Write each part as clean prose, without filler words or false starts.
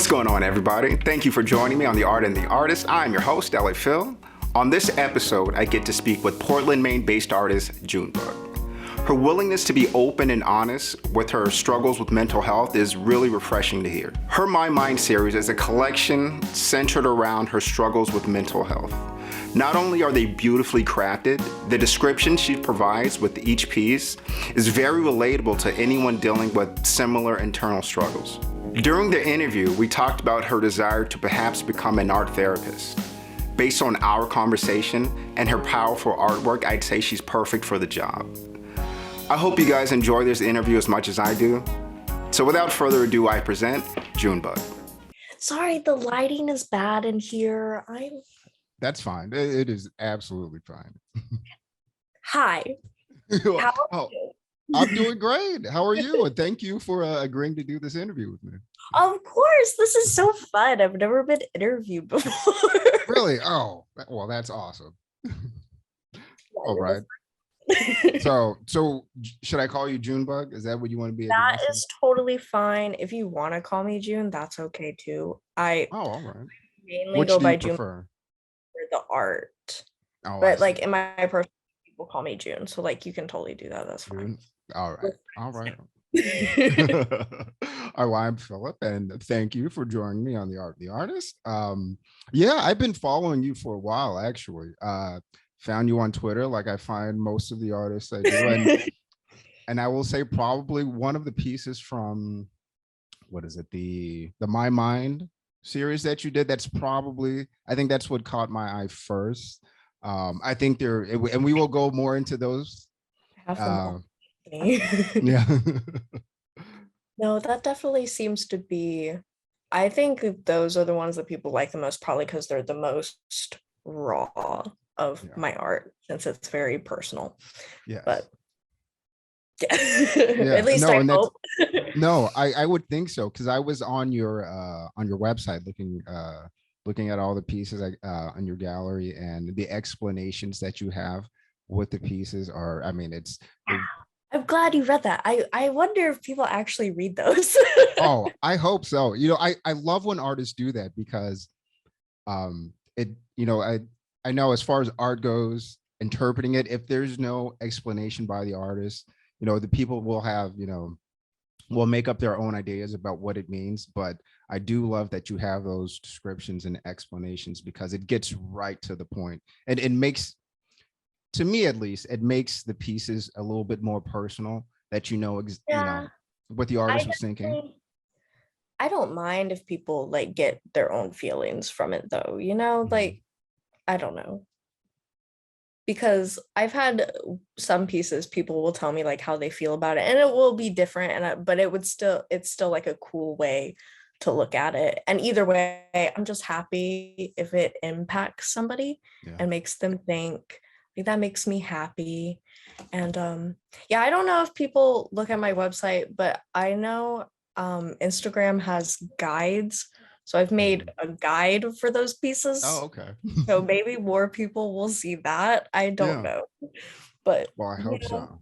going on, everybody? Thank you for joining me on The Art and the Artist. I'm your host, LA Phil. On this episode, I get to speak with Portland, Maine-based artist Junebug. Her willingness to be open and honest with her struggles with mental health is really refreshing to hear. Her My Mind series is a collection centered around her struggles with mental health. Not only are they beautifully crafted, the description she provides with each piece is very relatable to anyone dealing with similar internal struggles. During the interview, we talked about her desire to perhaps become an art therapist. Based on our conversation and her powerful artwork, I'd say she's perfect for the job. I hope you guys enjoy this interview as much as I do. So without further ado, I present Junebug. Sorry, the lighting is bad in here. That's fine. It is absolutely fine. Hi. How are you? I'm doing great. How are you? And thank you for agreeing to do this interview with me. Of course, this is so fun. I've never been interviewed before. Really? Oh, well, that's awesome. All right. So should I call you Junebug? Is that what you want to be? That is totally fine. If you want to call me June, that's okay too. All right. Mainly Which go do by you June prefer? for the art. Oh, but like in my personal, people call me June. So like you can totally do that. That's fine. June? All right. Well, I'm Philip, and thank you for joining me on The Art and the Artist. Yeah, I've been following you for a while, actually. Found you on Twitter, like I find most of the artists I do, and I will say probably one of the pieces from what is it, the My Mind series that you did. That's probably, I think that's what caught my eye first. I think and we will go more into those. Yeah. No, that definitely seems to be, I think those are the ones that people like the most, probably because they're the most raw of my art, since it's very personal. Yeah. But yeah, at least I hope. No, I would think so, because I was on your website looking at all the pieces on your gallery, and the explanations that you have with the pieces are, I mean, I'm glad you read that. I wonder if people actually read those. Oh, I hope so. I love when artists do that, because I know as far as art goes, interpreting it, if there's no explanation by the artist, the people will have, will make up their own ideas about what it means. But I do love that you have those descriptions and explanations, because it gets right to the point, and it makes, to me at least, it makes the pieces a little bit more personal, that what the artist was thinking. I don't mind if people like get their own feelings from it though, like, I don't know. Because I've had some pieces, people will tell me like how they feel about it, and it will be different, but it's still like a cool way to look at it. And either way, I'm just happy if it impacts somebody and makes them think. Like, that makes me happy. And I don't know if people look at my website, but I know Instagram has guides, so I've made a guide for those pieces. Oh, okay. So maybe more people will see that. I don't know, but well, I hope so.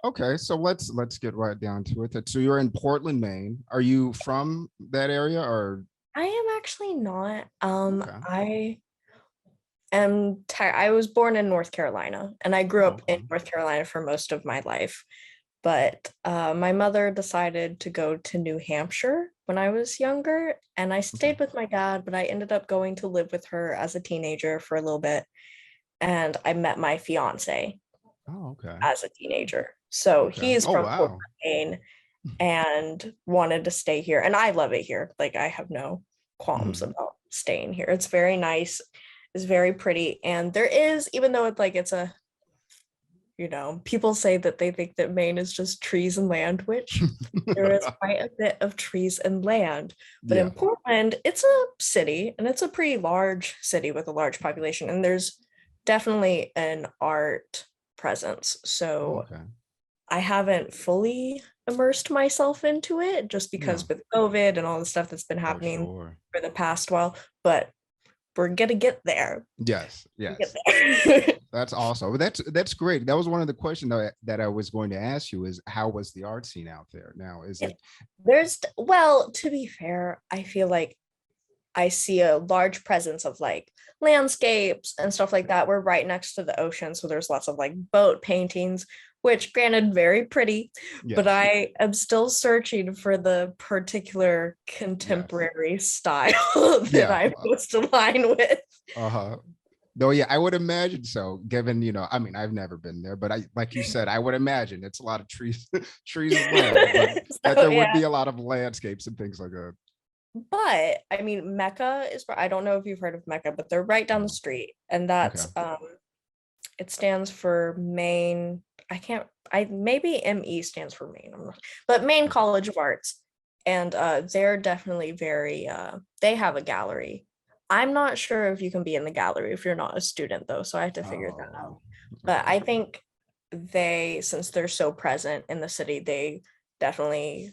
Okay, so let's get right down to it. So you're in Portland, Maine. Are you from that area, or? I am actually not. Okay. I was born in North Carolina, and I grew up in North Carolina for most of my life. But my mother decided to go to New Hampshire when I was younger, and I stayed with my dad, but I ended up going to live with her as a teenager for a little bit, and I met my fiance as a teenager. So he's from Portland, Maine, and wanted to stay here, and I love it here. Like, I have no qualms about staying here. It's very nice. It's very pretty, and there is, even though it's a, people say that they think that Maine is just trees and land, which there is quite a bit of trees and land. But in Portland, it's a city, and it's a pretty large city with a large population, and there's definitely an art presence. So I haven't fully immersed myself into it, just because with COVID and all the stuff that's been happening for the past while, but we're gonna get there. Yes. That's awesome. That's great. That was one of the questions that I was going to ask you, is how was the art scene out there? Now, is it? Well, to be fair, I feel like I see a large presence of like landscapes and stuff like that. We're right next to the ocean, so there's lots of like boat paintings, which granted very pretty, but Yes. I am still searching for the particular contemporary style that Yeah. I'm most aligned with. Uh-huh. No, yeah, I would imagine so, given, I mean, I've never been there, but like you said, I would imagine it's a lot of trees, trees and land, but that So there would yeah, be a lot of landscapes and things like that. but I mean Mecca is, I don't know if you've heard of Mecca, but they're right down the No. street, and Okay. that's it stands for Maine. I maybe ME stands for Maine, I'm not, but Maine College of Arts. And they're definitely very they have a gallery. I'm not sure if you can be in the gallery if you're not a student though, so I have to figure that out. Oh, But okay. I think they, since they're so present in the city, they definitely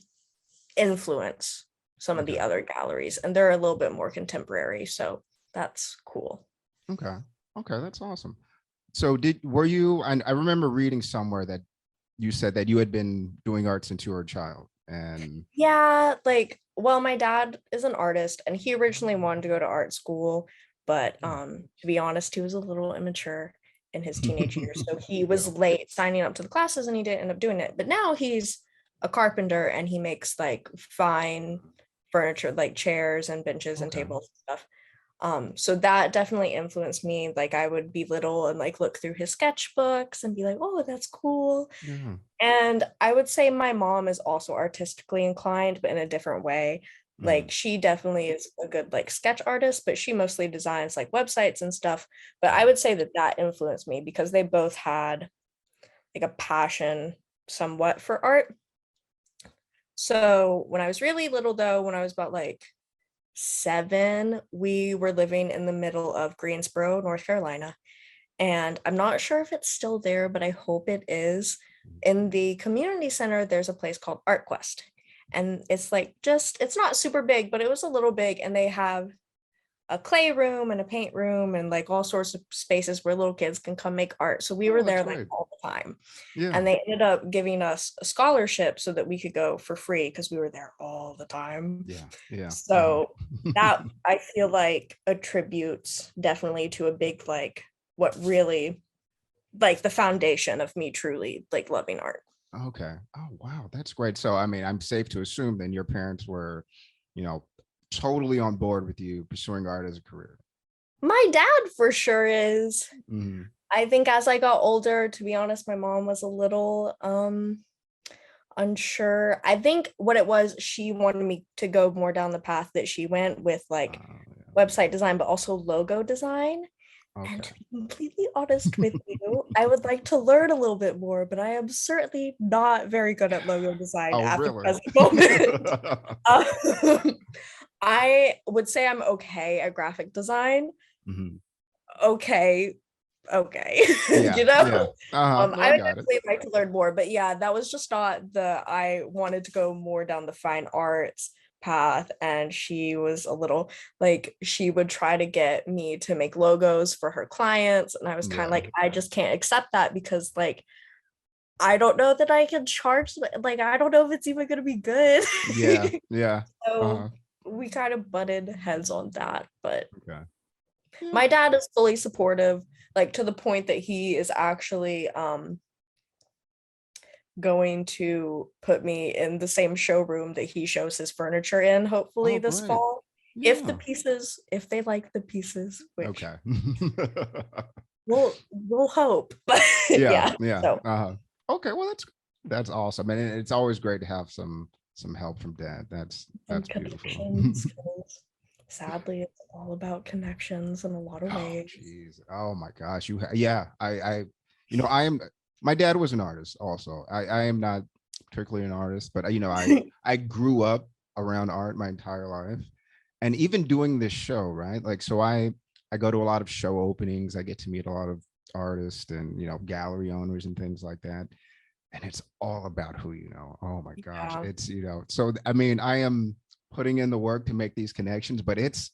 influence some of the Okay. other galleries, and they're a little bit more contemporary, so that's cool. Okay. Okay. That's awesome. So were you, and I remember reading somewhere that you said that you had been doing art since you were a child. And Yeah, like, well, my dad is an artist and he originally wanted to go to art school, but to be honest, he was a little immature in his teenage years. So he yeah. was late signing up to the classes and he didn't end up doing it. But now he's a carpenter and he makes like fine furniture, like chairs and benches and Okay. tables and stuff. So that definitely influenced me. Like I would be little and like look through his sketchbooks and be like, oh, that's cool. Yeah. And I would say my mom is also artistically inclined, but in a different way. Mm, Like she definitely is a good like sketch artist, but she mostly designs like websites and stuff. But I would say that that influenced me because they both had like a passion somewhat for art. So when I was really little though, when I was about like 7, we were living in the middle of Greensboro, North Carolina. And I'm not sure if it's still there, but I hope it is. In the community center, there's a place called Art Quest. And it's like just, it's not super big, but it was a little big. And they have a clay room and a paint room and like all sorts of spaces where little kids can come make art. So we Oh, were that's there like great. all the time. Yeah. And they ended up giving us a scholarship so that we could go for free because we were there all the time. Yeah. Yeah. So that I feel like attributes definitely to a big like what really like the foundation of me truly like loving art. Okay. Oh, wow. That's great. So, I mean, I'm safe to assume then your parents were, you know, totally on board with you pursuing art as a career. My dad for sure is. Mhm. I think as I got older, to be honest, my mom was a little unsure. I think what it was, she wanted me to go more down the path that she went with like Yeah. website design, but also logo design. And Okay. to be completely honest with you, I would like to learn a little bit more, but I am certainly not very good at logo design Oh, at the really? present moment. Um, I would say I'm okay at graphic design. Mhm. Okay, okay, Yeah. you know. Yeah. Uh-huh. No, I I would got it. definitely like to learn more, but yeah, that was just not the. I wanted to go more down the fine arts path, and she was a little like she would try to get me to make logos for her clients, and I was kind of Yeah. like, I just can't accept that because like I don't know that I can charge like I don't know if it's even gonna be good. Yeah. Yeah. So Uh-huh. we kind of butted heads on that, but Okay. Yeah. my dad is fully supportive, like to the point that he is actually going to put me in the same showroom that he shows his furniture in, hopefully Oh, this great. fall. Yeah. If they like the pieces, which Okay. we'll hope. But Yeah. yeah, Yeah. so Uh-huh. Okay. Well, that's awesome. And it's always great to have some help from dad. some That's beautiful. connections, 'cause sadly it's all about connections in a lot of Oh, ways. geez. Oh my gosh. Yeah. I am. My dad was an artist. Also, I am not particularly an artist, but I grew up around art my entire life, and even doing this show, right? Like, so I go to a lot of show openings. I get to meet a lot of artists and gallery owners and things like that, and it's all about who you know. Oh my gosh, Yeah. it's so I mean, I am putting in the work to make these connections, but it's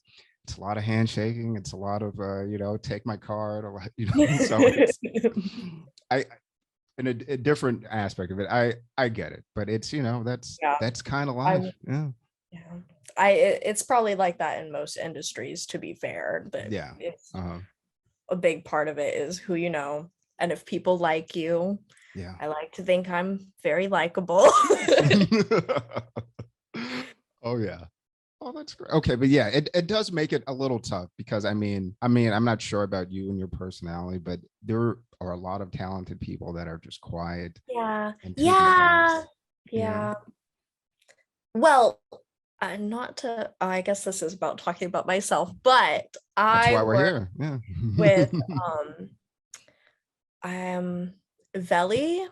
a lot of handshaking. It's a lot of take my card, a lot, so it's I in a different aspect of it. I get it, but it's Yeah, that's kind of life. I'm Yeah. yeah. It's probably like that in most industries, to be fair, but Yeah. it's Uh-huh. a big part of it is who you know. And if people like you, Yeah. I like to think I'm very likable. Oh yeah. Oh, that's great. Okay, but yeah, it does make it a little tough because I'm not sure about you and your personality, but there are a lot of talented people that are just quiet Yeah. and to Yeah. themselves. You know, Yeah. Well, not to, I guess this is about talking about myself, but that's I why we're work here. Yeah. with um Veli.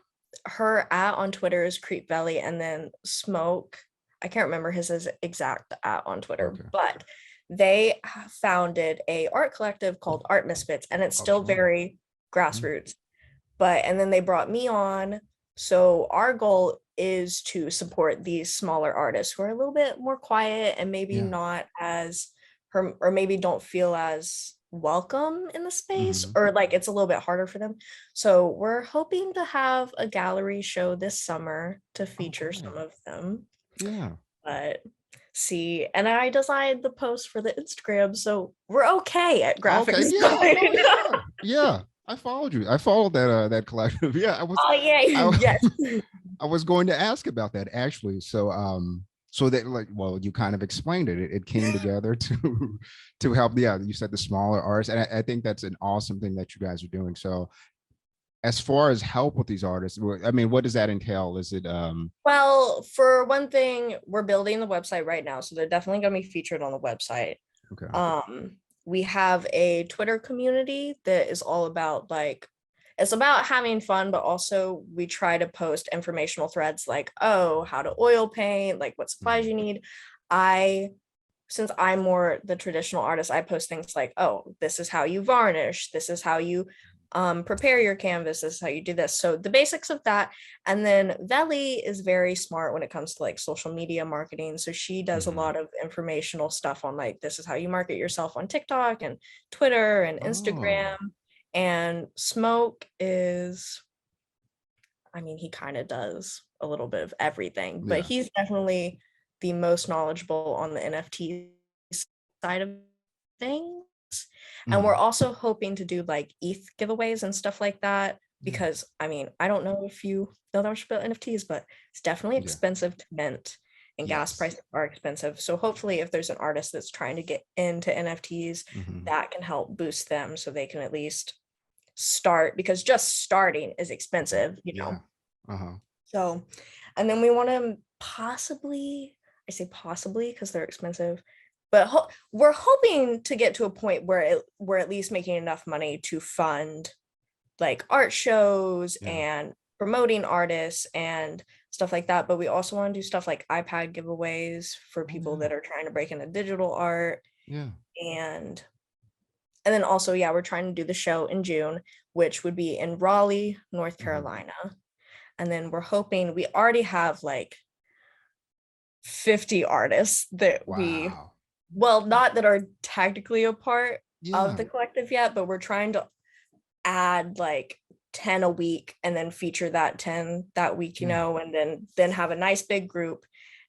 Her at on Twitter is Creep Veli, and then Smoke. I can't remember his exact at on Twitter, Okay. but they founded a art collective called Art Misfits, and it's Oh, still sure. very Yeah. grassroots. But and then they brought me on. So our goal is to support these smaller artists who are a little bit more quiet and maybe Yeah. not as her, or maybe don't feel as welcome in the space, Mhm. or like it's a little bit harder for them. So we're hoping to have a gallery show this summer to Oh, feature great. some of them. Yeah. But see, and I designed the post for the Instagram, so we're okay at graphic Okay. Yeah. design. No. Yeah. Yeah. I followed you. I followed that collective. Yeah. Oh yeah, I yes. I was going to ask about that actually. So that like, well, you kind of explained it. It came together to help. Yeah, you said the smaller artists, and I think that's an awesome thing that you guys are doing. So as far as help with these artists, I mean, what does that entail? Is it Well, for one thing, we're building the website right now, so they're definitely going to be featured on the website. okay? We have a Twitter community that is all about like it's about having fun, but also we try to post informational threads like, oh, how to oil paint, like what supplies Mhm. you need. I Since I'm more the traditional artist, I post things like, oh, this is how you varnish, this is how you prepare your canvas, this is how you do this. So the basics of that. And then Veli is very smart when it comes to like social media marketing. So she does a Mhm. lot of informational stuff on like, this is how you market yourself on TikTok and Twitter and Oh, Instagram. And Smoke is, I mean, he kind of does a little bit of everything, but yeah. he's definitely the most knowledgeable on the NFT side of things. And we're Mhm. also hoping to do like ETH giveaways and stuff like that Yeah. because I mean, I don't know if you know that much about NFTs, but it's definitely Yeah. expensive to mint and gas Yes. prices are expensive. So hopefully if there's an artist that's trying to get into NFTs, Mhm. that can help boost them so they can at least start because just starting is expensive, you know. Yeah. Uh-huh. So, and then we want to possibly, I say possibly because they're expensive, but we're hoping to get to a point where we're at least making enough money to fund like art shows Yeah. and promoting artists and stuff like that. But we also want to do stuff like iPad giveaways for Oh people yeah. that are trying to break into digital art. Yeah. And and then also, yeah, we're trying to do the show in June, which would be in Raleigh, North Mhm. Carolina. And then we're hoping we already have like 50 artists that we, Wow. well, not that are technically a part of Yeah. the collective yet, but we're trying to add like 10 a week and then feature that 10 that week, you Yeah. know, and then have a nice big group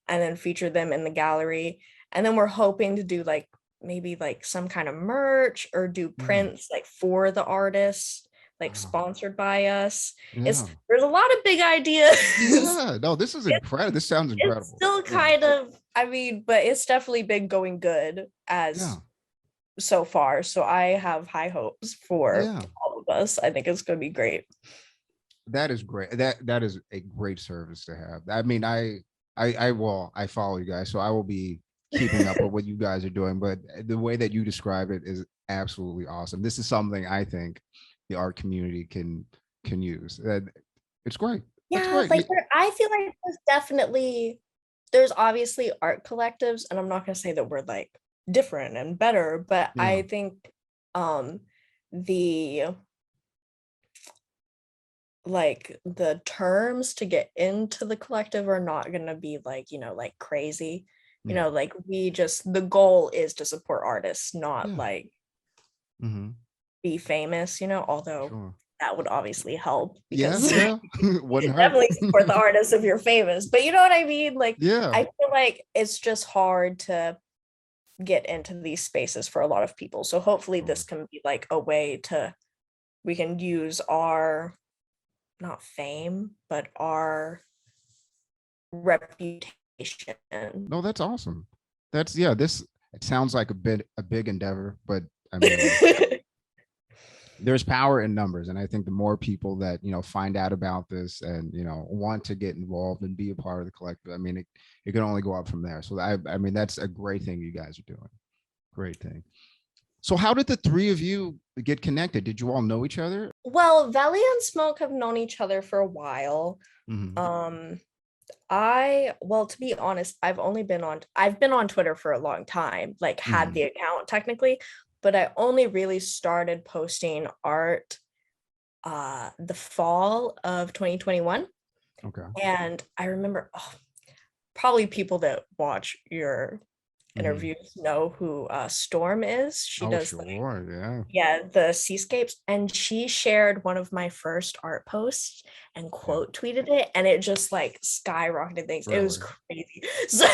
and then feature them in the gallery. And then we're hoping to do like maybe like some kind of merch or do Yeah. prints like for the artists, like Wow. sponsored by us. Yeah. There's a lot of big ideas. Yeah. No, this is incredible. This sounds It's incredible. still Yeah. kind of, I mean, but it's definitely been going good as Yeah. so far. So I have high hopes for Yeah. all of us. I think it's going to be great. That is great. That is a great service to have. I mean, I follow you guys, so I will be keeping up with what you guys are doing. But the way that you describe it is absolutely awesome. This is something I think the art community can use. It's great. That's Yeah, great. like I feel like there's obviously art collectives, and I'm not going to say that we're like different and better, but Yeah. I think um the like the terms to get into the collective are not going to be like, you know, like crazy. You Yeah. know, like the goal is to support artists, not Yeah. like Mm-hmm. be famous, you know, although Sure. that would obviously help Yeah, because yeah. Wouldn't hurt. definitely support the artists if you're famous. But you know what I mean? Like, Yeah. I feel like it's just hard to get into these spaces for a lot of people. So hopefully this can be like a way to, we can use our, not fame, but our reputation. No, that's awesome. That's yeah, this it sounds like a big endeavor, but I mean, there's power in numbers, and I think the more people that find out about this and want to get involved and be a part of the collective, I mean, it can only go up from there. So I mean, that's a great thing you guys are doing. Great thing. So how did the three of you get connected? Did you all know each other? Well, Valley and Smoke have known each other for a while. Mhm. Well, to be honest, I've been on Twitter for a long time, like had the account technically, but I only really started posting art the fall of 2021. Okay. And I remember probably people that watch your interviews know who Storm is. She Oh, does the sure. the seascapes, and she shared one of my first art posts and quote tweeted it, and it just like skyrocketed things. It was Really? crazy. So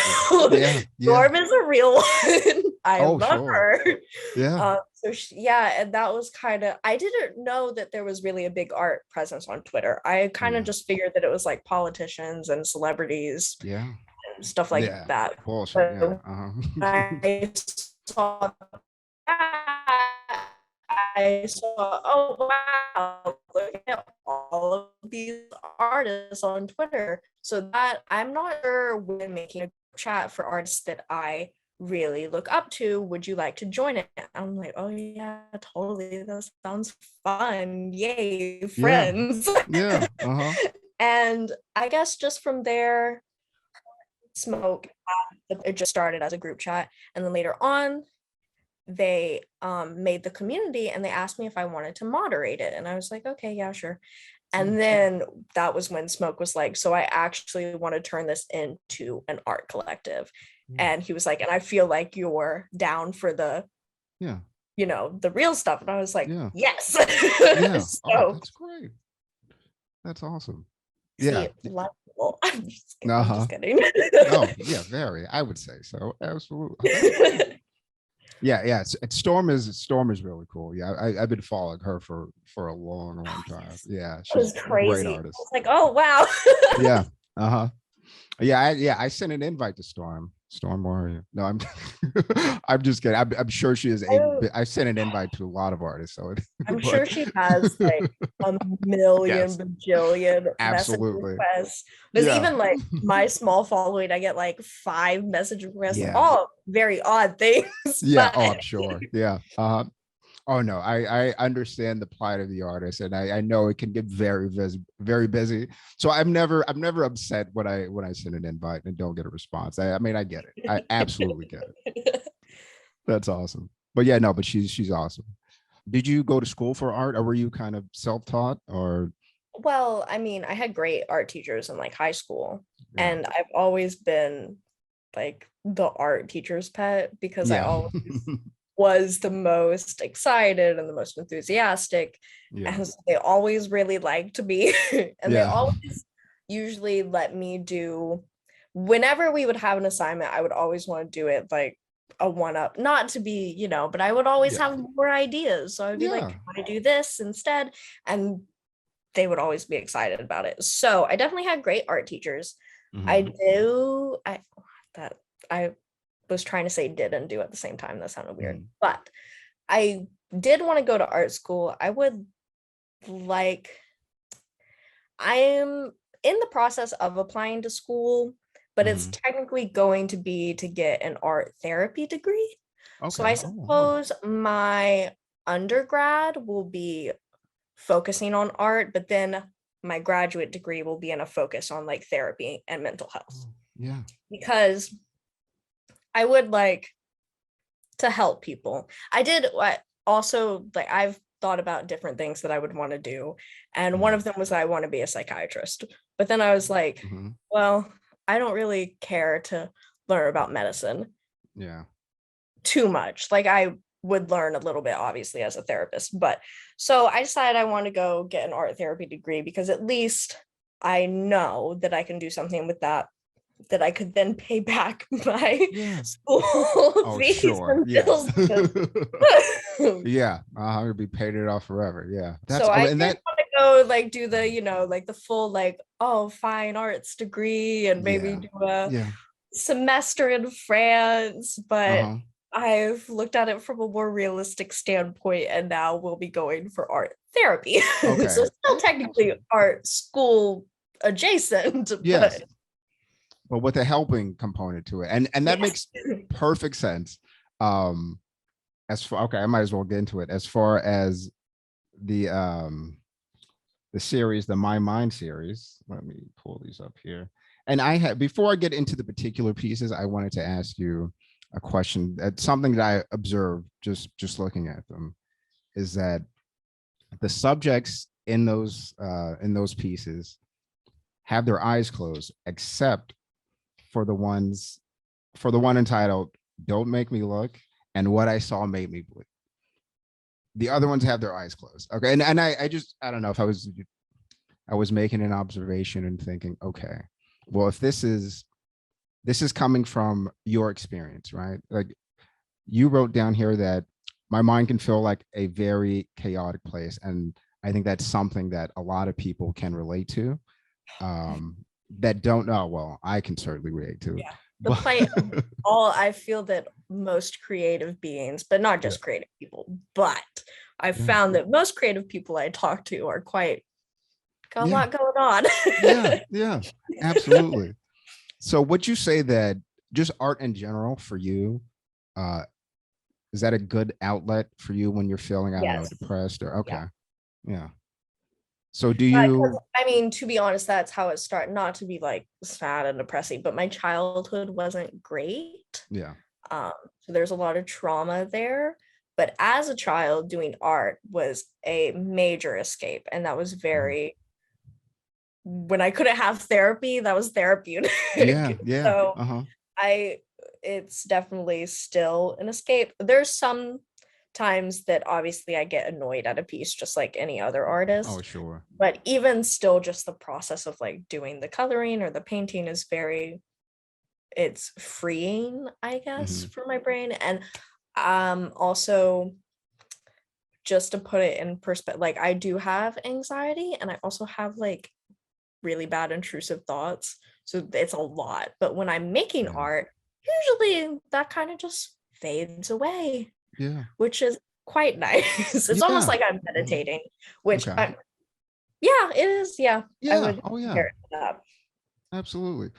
Yeah. Storm is a real one. I Oh, love sure. her. Yeah. So and that was kind of, I didn't know that there was really a big art presence on Twitter. I kind of Yeah. just figured that it was like politicians and celebrities Yeah. and stuff like Yeah. that. Bullshit. Yeah. But Uh-huh. I saw I saw, oh wow, look at all of these artists on Twitter. So that I'm not sure when making a chat for artists that I really look up to, would you like to join it? I'm like, oh yeah, totally. That sounds fun. Yay, Yeah. friends. Yeah. Uh-huh. And I guess just from there, Smoke, it just started as a group chat. And then later on, they made the community and they asked me if I wanted to moderate it. And I was like, okay, yeah, sure. And then that was when Smoke was like, so I actually want to turn this into an art collective. And he was like, and I feel like you're down for the, Yeah. the real stuff. And I was like, Yeah. yes. Yeah. Oh, So that's great. That's awesome. see, Yeah. I'm Uh-huh. just kidding. Oh, yeah, very. I would say so. Absolutely. Yeah, yeah. Storm is really cool. Yeah, I've been following her for a long, long time. Yeah, It was she's a great crazy. I artist. was like, oh wow. Yeah. Uh-huh. Yeah, I sent an invite to Storm. Storm Warrior. No, I'm I'm just kidding. I'm sure she is I sent an invite to a lot of artists. So I'm but sure she has like a million yes, bajillion message absolutely. requests. Because Yeah. even like my small following, I get like 5 message requests, Yeah. all very odd things. Yeah. Oh, But I'm sure. Yeah. Oh no, I understand the plight of the artist, and I know it can get very busy. So I'm never upset when I send an invite and don't get a response. I mean, I get it. I absolutely get it. That's awesome. But yeah, no, but she's awesome. Did you go to school for art, or were you kind of self-taught, or well, I mean, I had great art teachers in like high school, yeah, and I've always been like the art teacher's pet because I yeah, always was the most excited and the most enthusiastic. yeah, And so they always really liked me. And they yeah, always usually let me do, whenever we would have an assignment, I would always want to do it like a one up, not to be, but I would always yeah, have more ideas. So I would be like, yeah. do you want to do this instead? And they would always be excited about it. So I definitely had great art teachers. I Mhm. do, I that I was trying to say did and do at the same time. That sounded weird. Mhm. But I did want to go to art school. Like, I am in the process of applying to school, but it's Mhm. technically going to be to get an art therapy degree. So Okay. I Oh, wow. suppose my undergrad will be focusing on art, but then my graduate degree will be in a focus on like therapy and mental health Oh, yeah. because I would like to help people. I did what also like I've thought about different things that I would want to do. And one Mhm. of them was that I want to be a psychiatrist. But then I was like, Mhm. well, I don't really care to learn about medicine Yeah. too much. Like I would learn a little bit, obviously, as a therapist. But so I decided I want to go get an art therapy degree, because at least I know that I can do something with that I could then pay back my Yeah. school Oh, fees sure. and Yeah. bills. Yeah. You'll be paid it off forever. Yeah. So I And did that, want to go like do the, like the full like, oh, fine arts degree, and maybe yeah. do a Yeah. semester in France, but Uh-huh. I've looked at it from a more realistic standpoint, and now we'll be going for art therapy. Okay. So still Yeah, technically absolutely. art school adjacent, Yes. but But with a helping component to it. And that yes. makes perfect sense. Um, okay, I might as well get into it. As far as the series, the My Mind series, let me pull these up here. And I had, before I get into the particular pieces, I wanted to ask you a question. That's something that I observed just looking at them, is that the subjects in those pieces have their eyes closed, except for the one entitled "Don't Make Me Look" and "What I Saw Made Me Bleed." The other ones have their eyes closed. Okay, and I don't know if I was making an observation and thinking, okay, well, if this is coming from your experience, right? Like, you wrote down here that my mind can feel like a very chaotic place, and I think that's something that a lot of people can relate to. That don't know. Well, I can certainly relate to. Yeah. The But point of I feel that most creative beings, but not yeah, just creative people, but I yeah, found that most creative people I talk to are got a yeah, lot going on. yeah, absolutely. So would you say that just art in general for you, uh, is that a good outlet for you when you're feeling, I don't know, Yes. depressed or Yeah. okay? Yeah. So do Because you? I mean, to be honest, that's how it started. Not to be like sad and depressing, but my childhood wasn't great. Yeah. Um, so there's a lot of trauma there. But as a child, doing art was a major escape. And that was Mhm. very, when I couldn't have therapy, that was therapeutic. Yeah. Yeah. So Uh-huh. I it's definitely still an escape. There's some times that obviously I get annoyed at a piece just like any other Oh, artist, sure. but even still just the process of like doing the coloring or the painting is it's freeing, I guess, Hmm. for my brain. And also, just to put it in perspective, like I do have anxiety, and I also have like really bad intrusive thoughts. So it's a lot. But when I'm making Yeah. art, usually that kind of just fades away, Yeah. which is quite nice. It's almost Yeah. like I'm Mhm. meditating, which Okay. yeah, it is. Yeah, I Yeah. would Oh, yeah. compare it to that. Absolutely.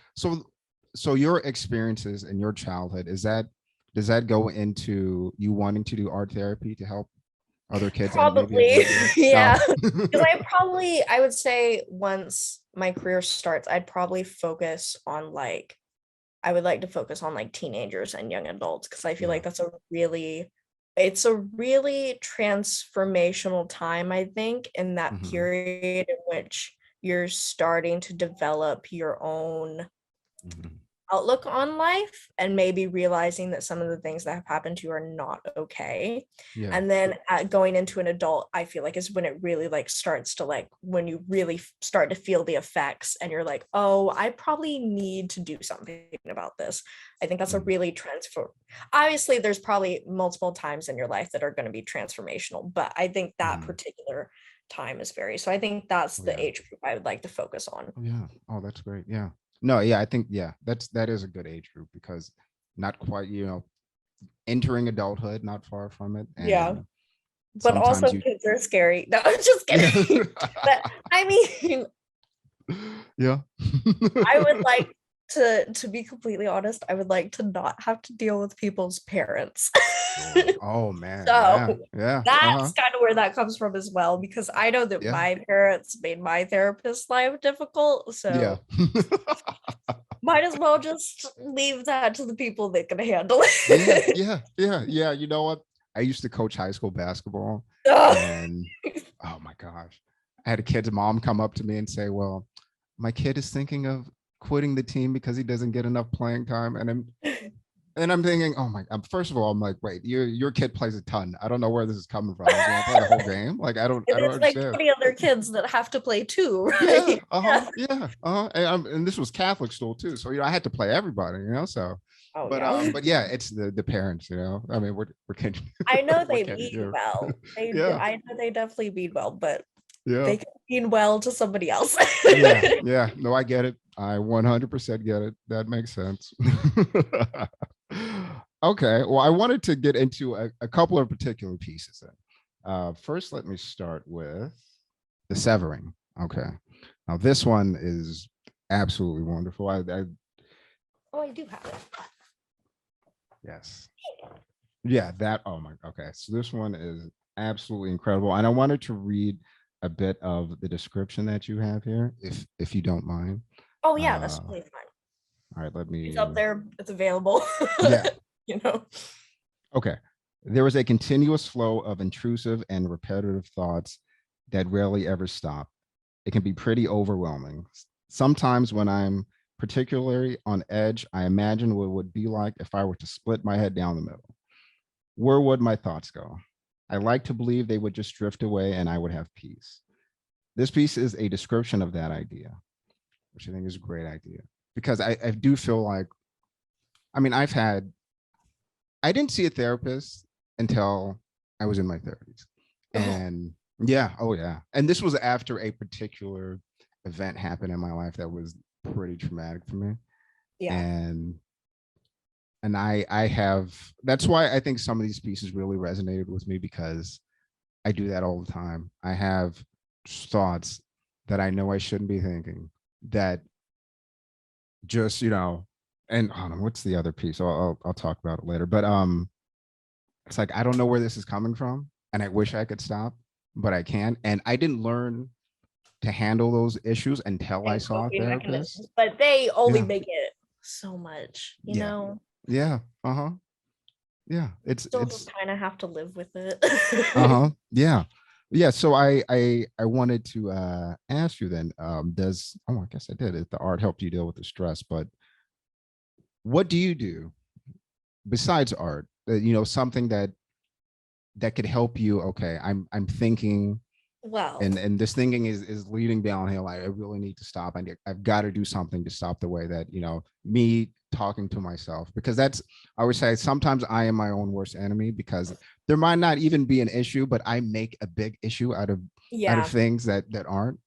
So your experiences in your childhood, does that go into you wanting to do art therapy to help other kids that maybe have Probably, went through it? No. yeah. Because I would say once my career starts, I'd probably focus on like, I would like to focus on like teenagers and young adults, because I feel Yeah. like it's a really transformational time, I think, in that Hmm. period in which you're starting to develop your own Hmm. outlook on life, and maybe realizing that some of the things that have happened to you are not okay. Yeah. And then going into an adult, I feel like is when it really like starts to like, when you really start to feel the effects, and you're like, oh, I probably need to do something about this. I think that's a Mhm. really obviously there's probably multiple times in your life that are going to be transformational, but I think that Mhm. particular time is very, so I think that's Oh, the yeah. age group I would like to focus on. Oh, yeah. Oh, that's great. Yeah. No, yeah, I think, yeah, that is a good age group because not quite, entering adulthood, not far from it. Yeah. And But sometimes also you, kids are scary. No, I'm just yeah. kidding. But I mean, Yeah. I would like to be completely honest, I would like to not have to deal with people's parents. Sure. Oh, man. Yeah. So Yeah. Uh-huh. that's kind of where that comes from as well, because I know that Yeah. my parents made my therapist's life difficult. Yeah. So might as well just leave that to the people that can handle Yeah. it. Yeah. Yeah. Yeah. You know what? I used to coach high school basketball, Ugh. and oh my gosh, I had a kid's mom come up to me and say, "Well, my kid is thinking of quitting the team because he doesn't get enough playing time." And And I'm thinking, oh my God, first of all, I'm like, wait, your kid plays a ton. I don't know where this is coming from. He's gonna play the whole game. Like, And I don't there's like understand. 20 other kids that have to play too, Yeah, right? uh-huh, Yeah. yeah, uh-huh. And this was Catholic school too. So I had to play everybody, so Oh yeah. but yeah, it's the parents, I mean, we're kidding. I know What they can you mean do? well. Yeah, I know they definitely mean well, but yeah. they can mean well to somebody else. Yeah, yeah. No, I get it. I 100% get it. That makes sense. Okay. Well, I wanted to get into a couple of particular pieces then. First, let me start with the severing. Okay. Now, this one is absolutely wonderful. Oh, I do have it. Yes. Yeah, that. Oh my. Okay. So this one is absolutely incredible. And I wanted to read a bit of the description that you have here, if you don't mind. Oh yeah, that's Uh, totally fine. all right, let It's me. up there. It's available. Yeah. You know. Okay. There is a continuous flow of intrusive and repetitive thoughts that rarely ever stop. It can be pretty overwhelming. Sometimes, when I'm particularly on edge, I imagine what it would be like if I were to split my head down the middle. Where would my thoughts go? I like to believe they would just drift away and I would have peace. This piece is a description of that idea, which I think is a great idea because I do feel like, I mean, I didn't see a therapist until I was in my 30s. Oh, And yeah, oh yeah. And this was after a particular event happened in my life that was pretty traumatic for me. yeah. And I have, that's why I think some of these pieces really resonated with me, because I do that all the time. I have thoughts that I know I shouldn't be thinking, that just, and hold on, what's the other piece? I'll talk about it later. But it's like, I don't know where this is coming from, and I wish I could stop, but I can't. And I didn't learn to handle those issues until I And saw a coping therapist. mechanisms, but they only Yeah, make it so much, you yeah, know. yeah. Uh-huh. Yeah. Still just kind of have to live with it. Uh-huh. Yeah. Yeah. So I wanted to ask you then, I guess I did. If the art helped you deal with the stress, but what do you do besides art? Something that could help you. Okay, I'm thinking, Well, and this thinking is leading downhill. I really need to stop. I've got to do something to stop the way that, me talking to myself, because I would say sometimes I am my own worst enemy, because there might not even be an issue, but I make a big issue out of yeah. things that aren't.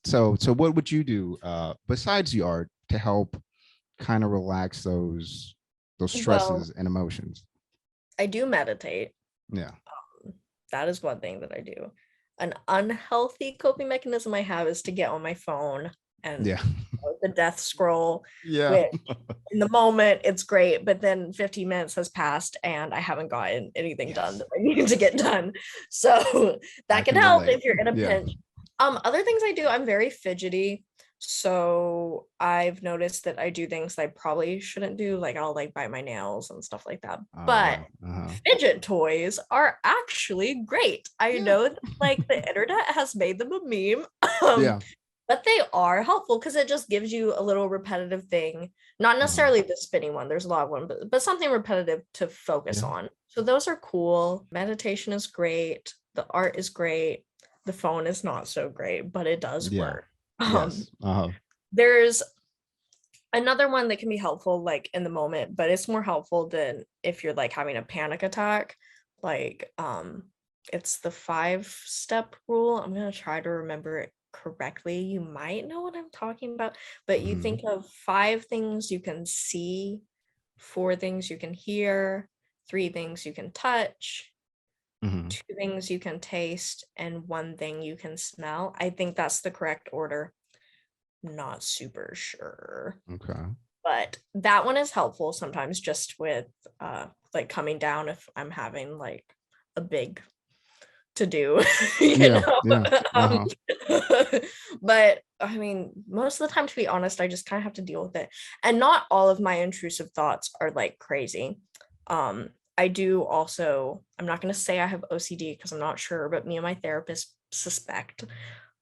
So what would you do besides the art to help kind of relax those Well, stresses and emotions? I do meditate. Yeah. That is one thing that I do. An unhealthy coping mechanism I have is to get on my phone and Yeah. the death scroll, Yeah. which in the moment it's great, but then 15 minutes has passed and I haven't gotten anything done Yes. that I need to get done. So I that can can help relate. if you're in a Yeah. pinch. Other things I do, I'm very fidgety. So I've noticed that I do things that I probably shouldn't do, like I'll like bite my nails and stuff like that. Oh But yeah. Uh-huh. fidget toys are actually great. I Yeah. know that like the internet has made them a meme. Um, Yeah. but they are helpful because it just gives you a little repetitive thing, not Uh-huh. necessarily the spinning one, there's a lot of one, but something repetitive to focus Yeah. on. So those are cool. Meditation is great, the art is great, the phone is not so great, but it does Yeah. work. Yes. Uh-huh. There's another one that can be helpful like in the moment, but it's more helpful than if you're like having a panic attack. Like it's the 5-step rule. I'm going to try to remember it correctly. You might know what I'm talking about, but you Mhm. think of 5 things you can see, 4 things you can hear, 3 things you can touch, Mhm. 2 things you can taste, and 1 thing you can smell. I think that's the correct order. Not super sure, Okay. but that one is helpful sometimes just with like coming down if I'm having like a big to do, you Yeah. know. Yeah. um, Uh-huh. but I mean, most of the time, to be honest, I just kind of have to deal with it. And not all of my intrusive thoughts are like crazy. I do also, I'm not going to say I have OCD because I'm not sure, but me and my therapist suspect.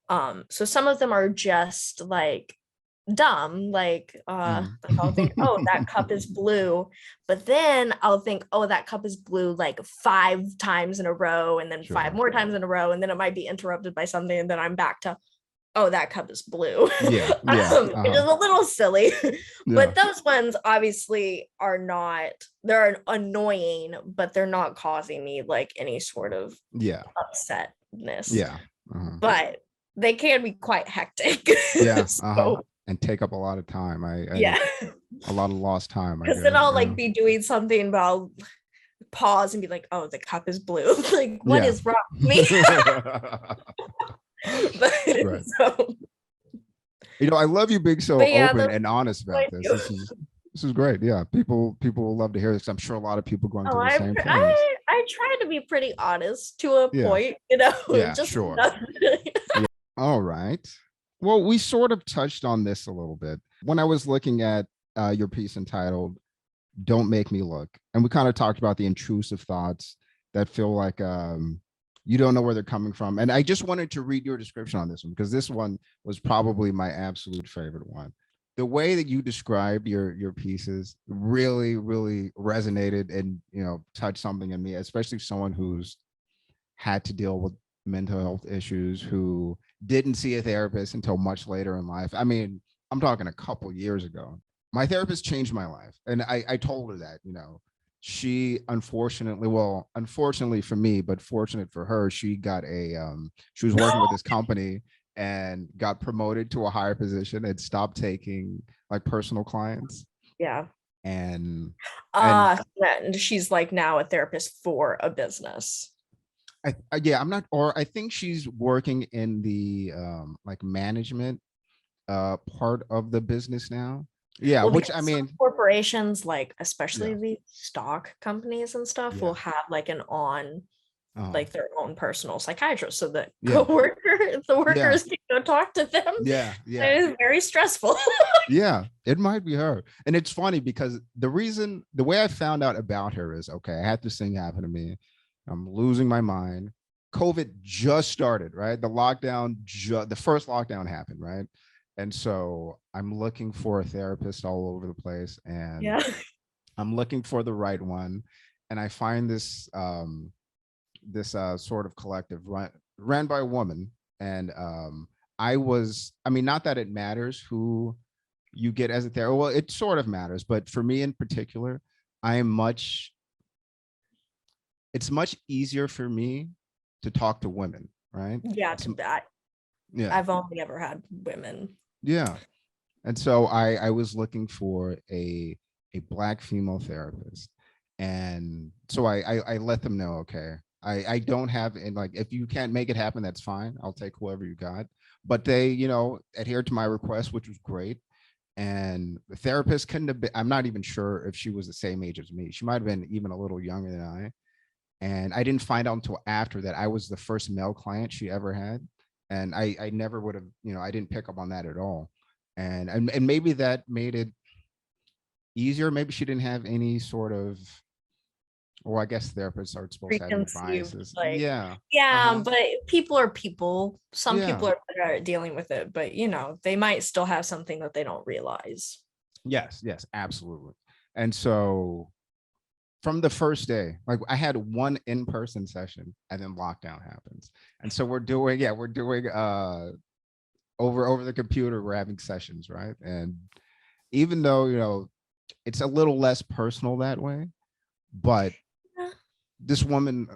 So some of them are just like dumb. Like I'll think, oh, that cup is blue, but then I'll think, oh, that cup is blue like 5 times in a row, and then 5 more times in a row, and then it might be interrupted by something, and then I'm back to, oh, that cup is blue. Yeah. Which is a little silly. Yeah. But those ones obviously are not, they're annoying, but they're not causing me like any sort of upsetness. Yeah. But they can be quite hectic. Yeah. So, and take up a lot of time. yeah. A lot of lost time. Because then I'll like be doing something, but I'll pause and be like, oh, the cup is blue. Like, what is wrong with me? But, right. So, you know, I love you being so open and honest about this. This is great. Yeah, people will love to hear this. I'm sure a lot of people going through the same thing. I try to be pretty honest to a point, you know. Yeah, just sure. Yeah. All right. Well, we sort of touched on this a little bit when I was looking at your piece entitled "Don't Make Me Look," and we kind of talked about the intrusive thoughts that feel like you don't know where they're coming from. And I just wanted to read your description on this one, because this one was probably my absolute favorite one. The way that you described your pieces really, really resonated and, you know, touched something in me, especially someone who's had to deal with mental health issues, who didn't see a therapist until much later in life. I mean, I'm talking a couple years ago. My therapist changed my life. And I told her that, you know, she unfortunately for me, but fortunate for her, she got she was working with this company and got promoted to a higher position and stopped taking like personal clients. Yeah. And she's like now a therapist for a business. I think she's working in the like management part of the business now. Yeah, well, which I mean, corporations, like especially the stock companies and stuff, will have like an like their own personal psychiatrist, so that the workers can go talk to them. Yeah. It is very stressful. Yeah, it might be her. And it's funny because the way I found out about her is, okay, I had this thing happen to me. I'm losing my mind. COVID just started, right? The lockdown, the first lockdown happened, right? And so I'm looking for a therapist all over the place, and I'm looking for the right one. And I find this sort of collective ran by a woman. And I mean, not that it matters who you get as a therapist. Well, it sort of matters, but for me in particular, it's much easier for me to talk to women, right? Yeah, I've only ever had women. Yeah. And so I was looking for a Black female therapist. And so I let them know, okay, I don't have, and like, if you can't make it happen, that's fine. I'll take whoever you got. But they, you know, adhered to my request, which was great. And the therapist couldn't have been, I'm not even sure if she was the same age as me. She might have been even a little younger than I. And I didn't find out until after that I was the first male client she ever had. And I never would have, you know, I didn't pick up on that at all. And maybe that made it easier. Maybe she didn't have any sort of, well, I guess therapists are supposed to have any biases. Like, but people are people. Some people are better at dealing with it, but you know, they might still have something that they don't realize. Yes, absolutely. And so from the first day, like I had one in-person session and then lockdown happens. And so we're doing over the computer, we're having sessions, right? And even though, you know, it's a little less personal that way, but this woman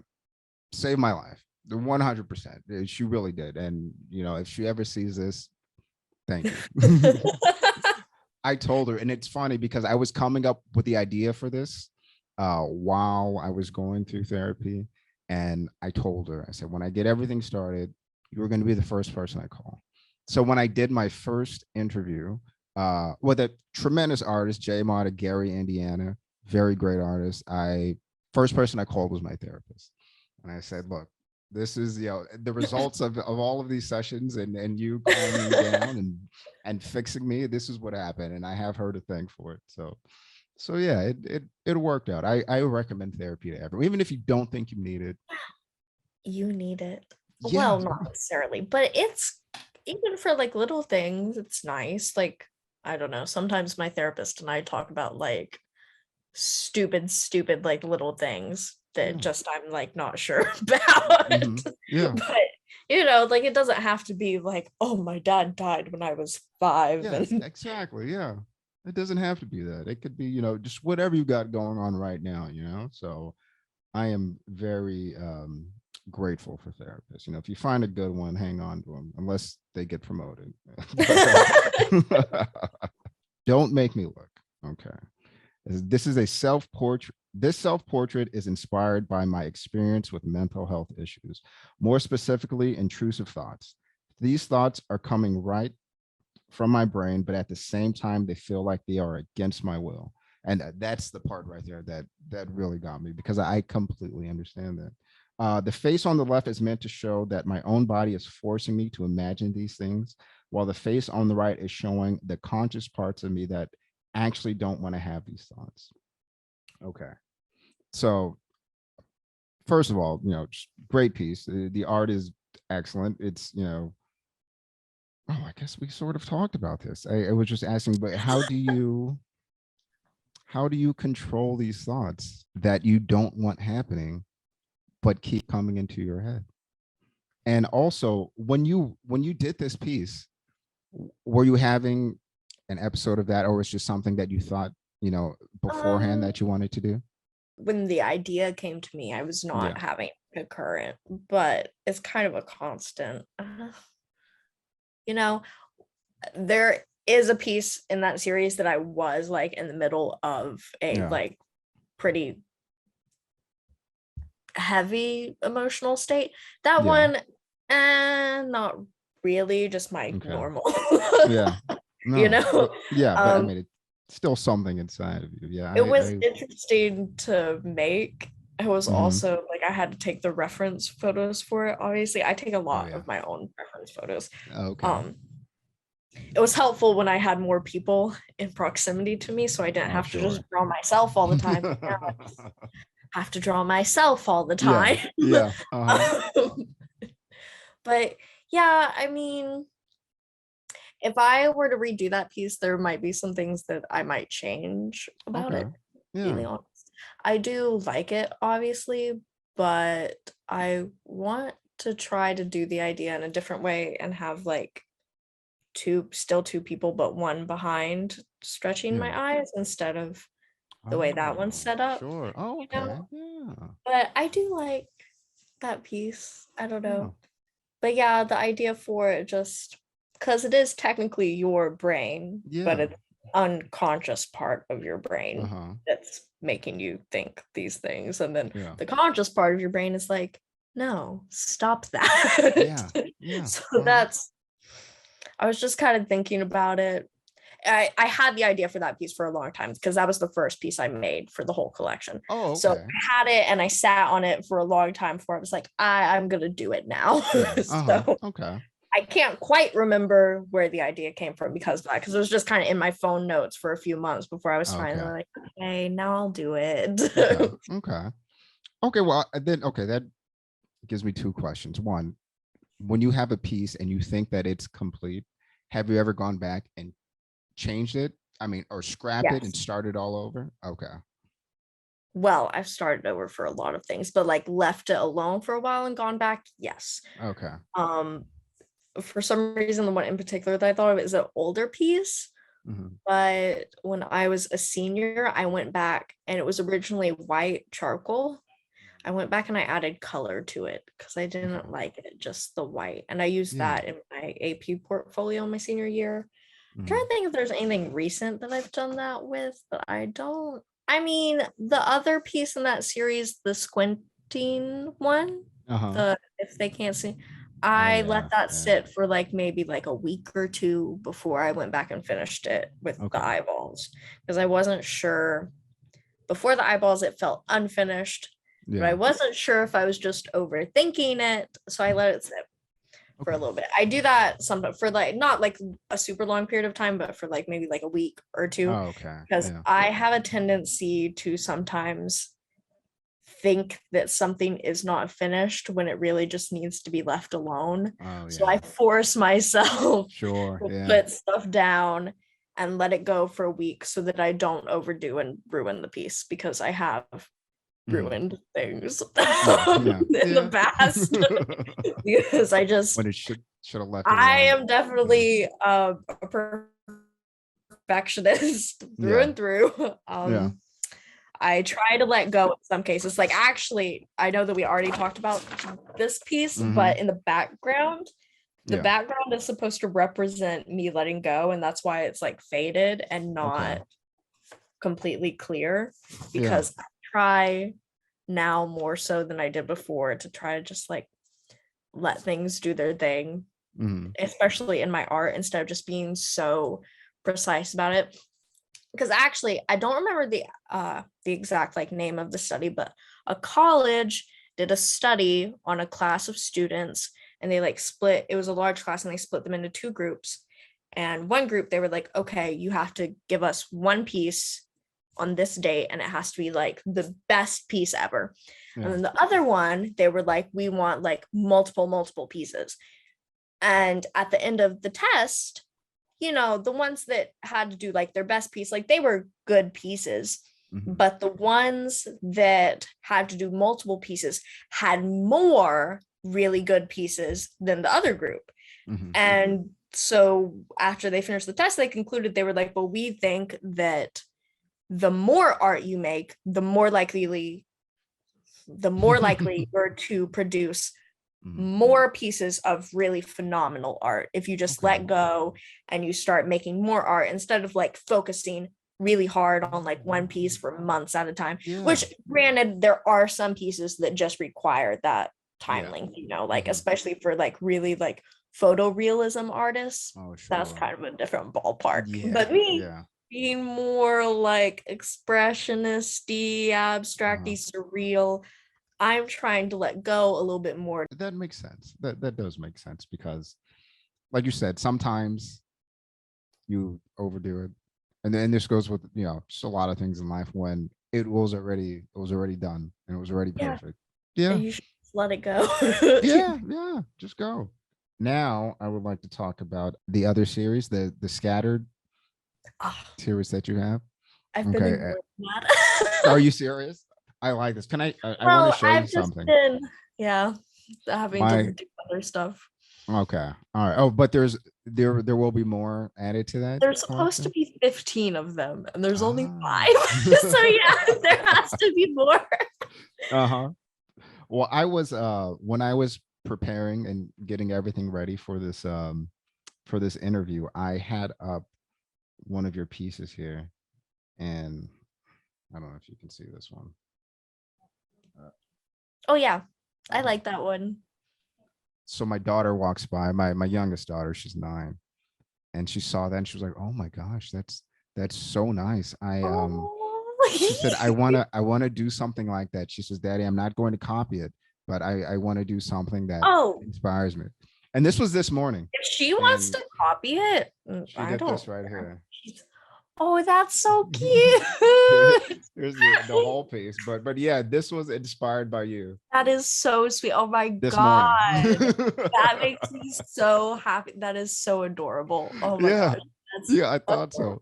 saved my life 100%. She really did. And, you know, if she ever sees this, thank you. I told her, and it's funny because I was coming up with the idea for this while I was going through therapy. And I told her, I said, when I get everything started, you were going to be the first person I call. So when I did my first interview with a tremendous artist, J Mod of Gary, Indiana, very great artist, first person I called was my therapist. And I said, look, this is, you know, the results of all of these sessions and you calling me down and fixing me. This is what happened. And I have her to thank for it. So yeah, it worked out. I recommend therapy to everyone, even if you don't think you need it. You need it. Yeah. Well, not necessarily, but it's, even for like little things, it's nice. Like I don't know. Sometimes my therapist and I talk about like stupid, like little things that Yeah. just I'm like not sure about. Yeah. But like it doesn't have to be like, oh, my dad died when I was 5. Yeah, And exactly. Yeah. It doesn't have to be that. It could be, just whatever you got going on right now. So I am very grateful for therapists. If you find a good one, hang on to them, unless they get promoted. Don't make me look. Okay. This is a self-portrait. This self-portrait is inspired by my experience with mental health issues, more specifically, intrusive thoughts. These thoughts are coming right from my brain, but at the same time, they feel like they are against my will. And that's the part right there that really got me, because I completely understand that. The face on the left is meant to show that my own body is forcing me to imagine these things, while the face on the right is showing the conscious parts of me that actually don't want to have these thoughts. Okay. So first of all, just great piece. The art is excellent. It's, oh, I guess we sort of talked about this. I was just asking, but how do you control these thoughts that you don't want happening, but keep coming into your head? And also, when you did this piece, were you having an episode of that, or was just something that you thought, beforehand that you wanted to do? When the idea came to me, I was not having a current, but it's kind of a constant. There is a piece in that series that I was like in the middle of a like pretty heavy emotional state. That one, not really, just my normal. Yeah. No. Yeah, but I mean, it's still something inside of you. Yeah. It was interesting to make. It was also like I had to take the reference photos for it. Obviously, I take a lot of my own reference photos. Okay. It was helpful when I had more people in proximity to me, so I didn't have to just draw myself all the time. Have to draw myself all the time. Yeah. But yeah, I mean, if I were to redo that piece, there might be some things that I might change about it. Really honest. I do like it, obviously, but I want to try to do the idea in a different way and have like two people, but one behind stretching my eyes instead of the way that one's set up. Sure. Oh, okay. Yeah. But I do like that piece. I don't know. But yeah, the idea for it, just because it is technically your brain, but it's unconscious part of your brain that's making you think these things. And then the conscious part of your brain is like, no, stop that. So I was just kind of thinking about it. I had the idea for that piece for a long time because that was the first piece I made for the whole collection. Oh, okay. So I had it and I sat on it for a long time before I was like, I'm gonna do it now. So okay. I can't quite remember where the idea came from because of that, because it was just kind of in my phone notes for a few months before I was finally like, okay, now I'll do it. Okay. Well, then that gives me two questions. One, when you have a piece and you think that it's complete, have you ever gone back and changed it? I mean, or scrapped it and started all over? Okay. Well, I've started over for a lot of things, but like left it alone for a while and gone back. Yes. Okay. For some reason, the one in particular that I thought of is an older piece. But when I was a senior, I went back and it was originally white charcoal. I went back and I added color to it because I didn't like it, just the white. And I used that in my AP portfolio in my senior year. I'm trying to think if there's anything recent that I've done that with, but I don't. I mean, the other piece in that series, the squinting one, the if they can't see, I let that sit for like maybe like a week or two before I went back and finished it with the eyeballs, because I wasn't sure. Before the eyeballs, it felt unfinished, but I wasn't sure if I was just overthinking it, so I let it sit for a little bit. I do that sometimes for like not like a super long period of time, but for like maybe like a week or two. Because I have a tendency to sometimes think that something is not finished when it really just needs to be left alone. So I force myself to put stuff down, and let it go for a week so that I don't overdo and ruin the piece, because I have ruined things in the past. Because I just when it should have left. I am definitely a perfectionist through and through. I try to let go in some cases. Like, actually, I know that we already talked about this piece, but in the background is supposed to represent me letting go, and that's why it's like faded and not completely clear, because I try now more so than I did before to try to just like let things do their thing, especially in my art, instead of just being so precise about it. Because actually, I don't remember the exact like name of the study, but a college did a study on a class of students, and they like split. It was a large class, and they split them into 2 groups. And one group, they were like, okay, you have to give us one piece on this date, and it has to be like the best piece ever. And then the other one, they were like, we want like multiple pieces. And at the end of the test, you know, the ones that had to do like their best piece, like they were good pieces, but the ones that had to do multiple pieces had more really good pieces than the other group. And so after they finished the test, they concluded, they were like, well, we think that the more art you make, the more likely you're to produce more pieces of really phenomenal art if you just let go and you start making more art, instead of like focusing really hard on like one piece for months at a time. Which, granted, there are some pieces that just require that time length, you know, like especially for like really like photorealism artists. That's kind of a different ballpark. But me being more like expressionisty, abstracty, surreal, I'm trying to let go a little bit more. That makes sense. That does make sense, because like you said, sometimes you overdo it. And then this goes with, you know, just a lot of things in life when it was already done and it was already perfect. And you should just let it go. Just go. Now I would like to talk about the other series, the Scattered series that you have. I've been ignoring that. Are you serious? I like this. Can I want to show you something. Having to do other stuff. Okay. All right. Oh, but there will be more added to that. There's supposed to be 15 of them, and there's only 5. So yeah, there has to be more. Well, I was when I was preparing and getting everything ready for this interview, I had up one of your pieces here, and I don't know if you can see this one. Oh yeah, I like that one. So my daughter walks by, my youngest daughter, she's 9, and she saw that and she was like, "Oh my gosh, that's so nice." She said, I wanna do something like that. She says, "Daddy, I'm not going to copy it, but I want to do something that inspires me." And this was this morning. If she wants to copy it, she did this right here. Oh, that's so cute. Here's the whole piece, but yeah, this was inspired by you. That is so sweet. Oh my God. That makes me so happy. That is so adorable. Oh my gosh. I thought so.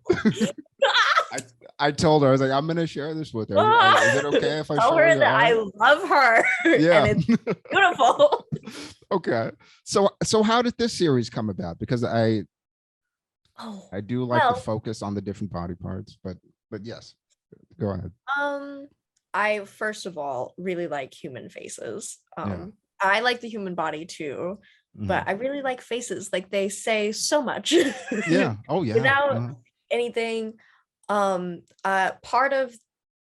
I told her, I was like, I'm gonna share this with her. Is it okay if I tell show her you that I love her? Yeah. And it's beautiful. Okay. So how did this series come about? Because I do like to focus on the different body parts, but yes, go ahead. I first of all really like human faces. I like the human body too, but I really like faces. Like, they say so much. Without anything. Part of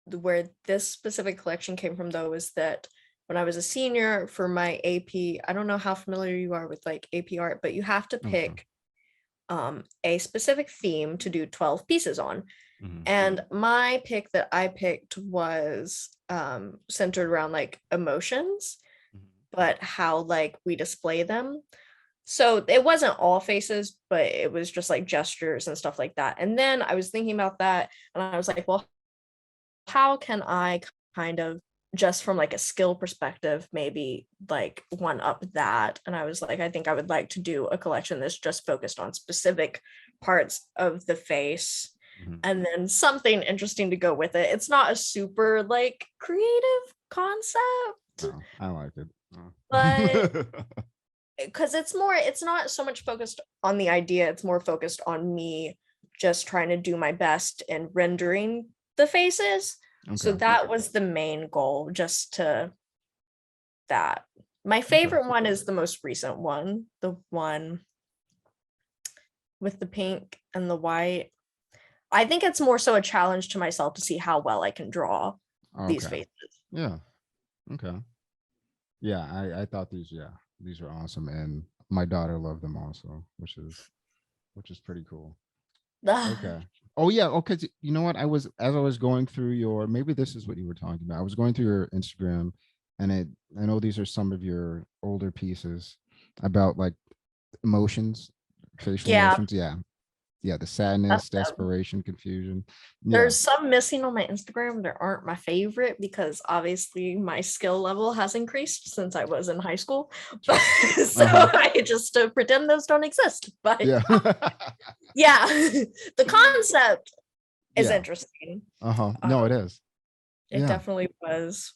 where this specific collection came from, though, is that when I was a senior for my AP, I don't know how familiar you are with like AP art, but you have to pick a specific theme to do 12 pieces on. And my pick that I picked was centered around like emotions, but how like we display them. So it wasn't all faces, but it was just like gestures and stuff like that. And then I was thinking about that, and I was like, well, how can I kind of, just from like a skill perspective, maybe like one up that? And I was like, I think I would like to do a collection that's just focused on specific parts of the face, Mhm. and then something interesting to go with it. It's not a super like creative concept, Oh, I like it. Oh. but because it's not so much focused on the idea, it's more focused on me just trying to do my best in rendering the faces. So Okay. that was the main goal, just to that. My Okay. favorite one is the most recent one, the one with the pink and the white. I think it's more so a challenge to myself to see how well I can draw these Okay. faces. Yeah. Okay. Yeah, I thought these are awesome, and my daughter loved them also, which is pretty cool. Okay. Oh yeah. Okay. You know what? As I was going through your, maybe this is what you were talking about. I was going through your Instagram, and I know these are some of your older pieces about like emotions, facial Yeah, emotions. Yeah. Yeah. The that's sadness, them. desperation, confusion. Yeah. There's some missing on my Instagram that aren't my favorite because obviously my skill level has increased since I was in high school. But so Uh-huh. I just pretend those don't exist. But Yeah. yeah, the concept is Yeah. interesting. Uh-huh. Um, No, it is. it Yeah. definitely was.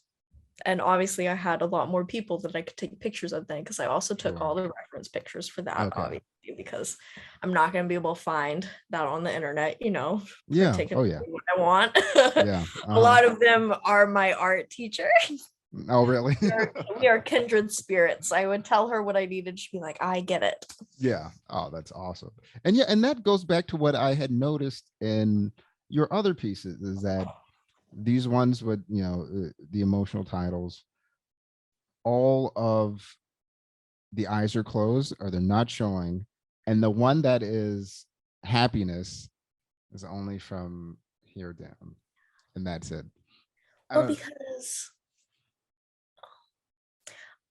And obviously I had a lot more people that I could take pictures of then, because I also took Sure. all the reference pictures for that, Okay. obviously, because I'm not going to be able to find that on the internet, for Yeah. taking Oh yeah. what I want. Yeah. A Uh-huh. lot of them are my art teacher. Oh, really? We are kindred spirits. I would tell her what I needed. She'd be like, I get it. Yeah. Oh, that's awesome. And yeah, and that goes back to what I had noticed in your other pieces is that these ones with, the emotional titles, all of the eyes are closed or they're not showing. And the one that is happiness is only from here down. And that's it. I Well, don't because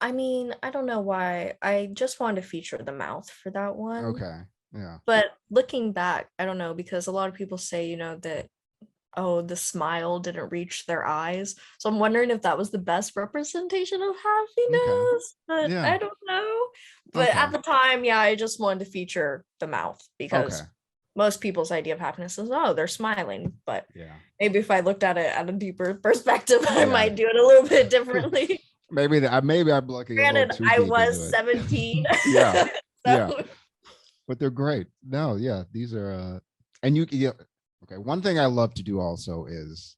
I mean, I don't know why. I just wanted to feature the mouth for that one. okay. Yeah. But looking back, I don't know, because a lot of people say, that, oh, the smile didn't reach their eyes. So I'm wondering if that was the best representation of Okay. happiness, but Yeah. I don't know. But Okay. at the time, yeah, I just wanted to feature the mouth Okay. because most people's idea of happiness is, oh, they're smiling. But Yeah. maybe if I looked at it at a deeper perspective, I Yeah. might do it a little bit differently. Maybe I'm looking a little Granted, too I deep into was it. 17. Yeah. Yeah. So But they're great. No, yeah, these are and yeah, okay. One thing I love to do also is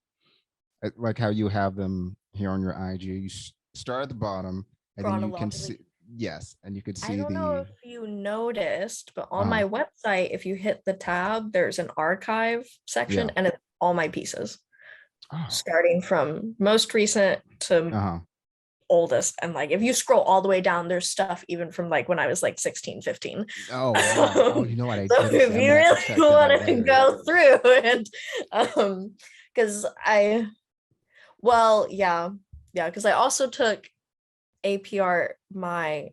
like how you have them here on your IG. You start at the bottom and then you can see, chronologically, yes, and you could I see don't know the if you noticed, but on uh my website, if you hit the tab, there's an archive section yeah. and it's all my pieces, Oh. starting from most recent to Uh-huh. oldest. And like if you scroll all the way down, there's stuff even from like when I was like 16, 15. Oh wow. Oh, So you know what? I didn't if see. I'm you gonna have to really check that out want to later. go through and because because I also took AP art my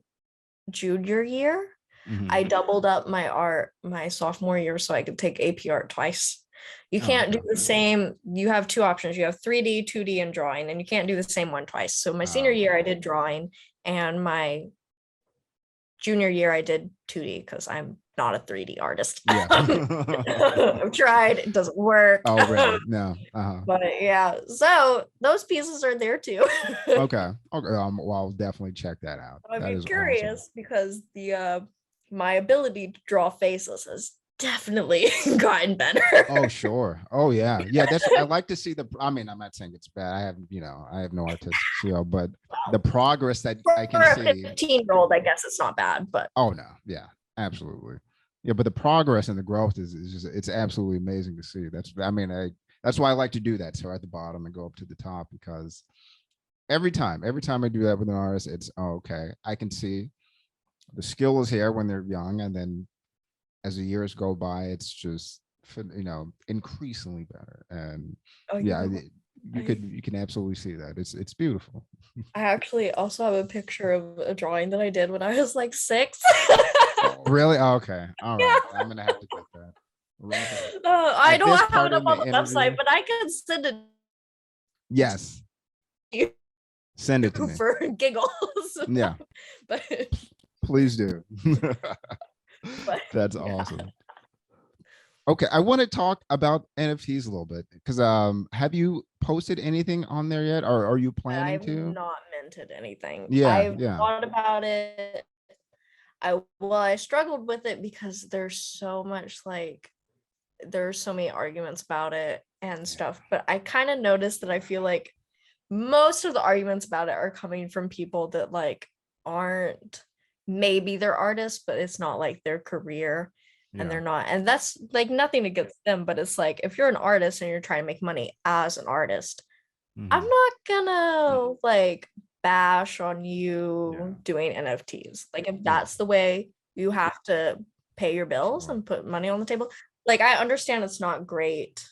junior year. Mhm. I doubled up my art my sophomore year so I could take AP art twice. You Oh, can't okay. do the same. You have two options. You have 3D, 2D, and drawing, and you can't do the same one twice. So my senior Oh, year, I okay. did drawing, and my junior year, I did 2D because I'm not a 3D artist. Yeah. I've tried, it doesn't work. Oh, really? No. Uh-huh. But yeah, so those pieces are there too. Okay. Okay. Well, I'll definitely check that out. I'd That be is awesome. curious because the my ability to draw faces has definitely gotten better. Oh, sure. Oh, yeah. Yeah, I like to see I mean, I'm not saying it's bad. I have no artistic skill, but the progress that For I can a see. 15-year-old, I guess it's not bad, but Oh, no. Yeah, absolutely. Yeah, but the progress and the growth is just, it's absolutely amazing to see. That's why I like to do that. So at the bottom and go up to the top because every time I do that with an artist, it's okay. I can see the skill is here when they're young, and then as the years go by, it's just increasingly better. And oh, yeah, I you can absolutely see that. It's beautiful. I actually also have a picture of a drawing that I did when I was like 6. Oh, really? Oh, okay. All Yeah. right. I'm gonna have to get that. Link it I at don't this have part it up in on the the website, interview. but I can send it Yes, to you send it to me. for giggles. Yeah, but please do. but That's yeah. awesome. Okay, I want to talk about NFTs a little bit because have you posted anything on there yet, or are you planning I've to? not minted anything. Yeah, I've yeah, thought about it. I struggled with it because there's so much like there's so many arguments about it and yeah, stuff. But I kind of noticed that I feel like most of the arguments about it are coming from people that like aren't, maybe they're artists, but it's not like their career, and yeah. they're not, and that's like nothing against them, but it's like if you're an artist and you're trying to make money as an artist, I'm Mhm. not gonna like bash on Yeah, you doing NFTs. Like if yeah, that's the way you have to pay your bills sure. and put money on the table, like I understand it's not great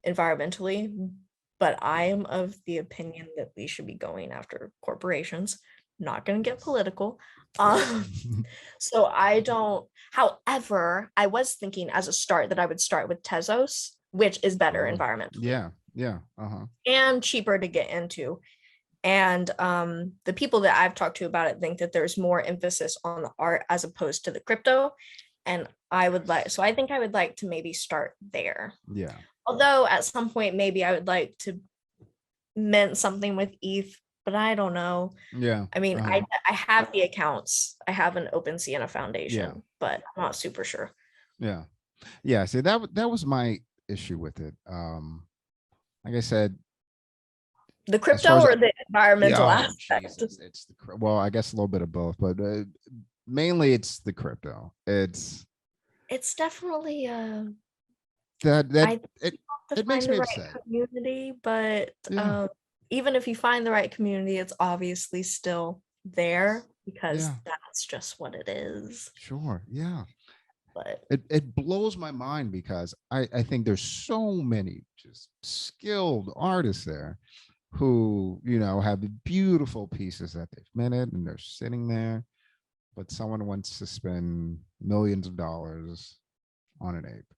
environmentally, but I am of the opinion that we should be going after corporations. Not gonna get Yes. political. Sure. Um, so I don't, however, I was thinking as a start that I would start with Tezos, which is better Sure. environmentally Yeah, yeah. Uh-huh. and cheaper to get into. And the people that I've talked to about it think that there's more emphasis on the art as opposed to the crypto. And I would like, so I think I would like to maybe start there. Yeah, Although at some point, maybe I would like to mint something with ETH, but I don't know. yeah. I mean, Uh-huh. I have the accounts. I have an OpenSea and a Yeah, foundation, but I'm not super sure. yeah. Yeah, see that was my issue with it. Like I said, The as far crypto as or the yeah, environmental oh aspect? Jesus, it's well, I guess a little bit of both, but mainly it's the crypto. It's It's definitely that I it to it find makes the me right upset. community, but Yeah, even if you find the right community, it's obviously still there because yeah, that's just what it is. sure, yeah. But It blows my mind because I think there's so many just skilled artists there who, have beautiful pieces that they've minted and they're sitting there, but someone wants to spend millions of dollars on an ape.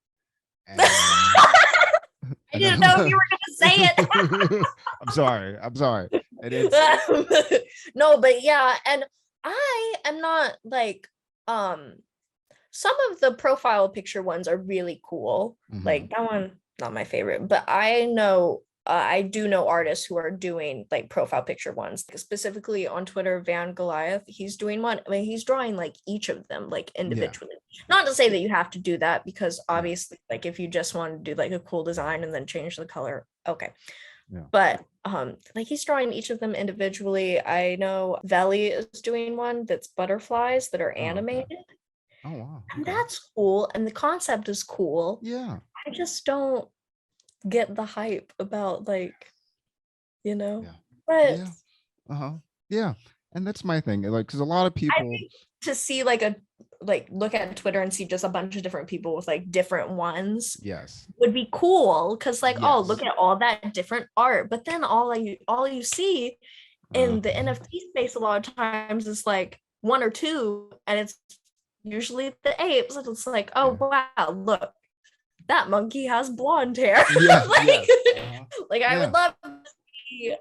And I and didn't know if you were gonna say I'm sorry. I'm sorry. And it's it. No, but yeah, and I am not like um some of the profile picture ones are really cool. mhm, Like that one, not my favorite, but I know I do know artists who are doing like profile picture ones. Specifically on Twitter, Van Goliath, he's doing one. I mean, he's drawing like each of them like yeah, individually. Not to say that you have to do that because yeah, obviously, like if you just want to do like a cool design and then change the color, okay. yeah. But like he's drawing each of them individually. I know Veli is doing one that's butterflies that are Oh, okay. animated, Oh, wow. and Okay. that's cool, and the concept is cool. Yeah, I just don't get the hype about like, you know, yeah, but yeah. Uh-huh. Yeah. And that's my thing. Like, because a lot of I people, think to see like a like look at Twitter and see just a bunch of different people with like different ones yes, would be cool because like, oh, look yes. at all that different art. But then all you see Uh, in the NFT space a lot of times is like one or two, and it's usually the apes. And it's like, oh yeah. wow, look, that monkey has blonde hair. Yeah, like, yes. Uh-huh. like I Yeah, would love to see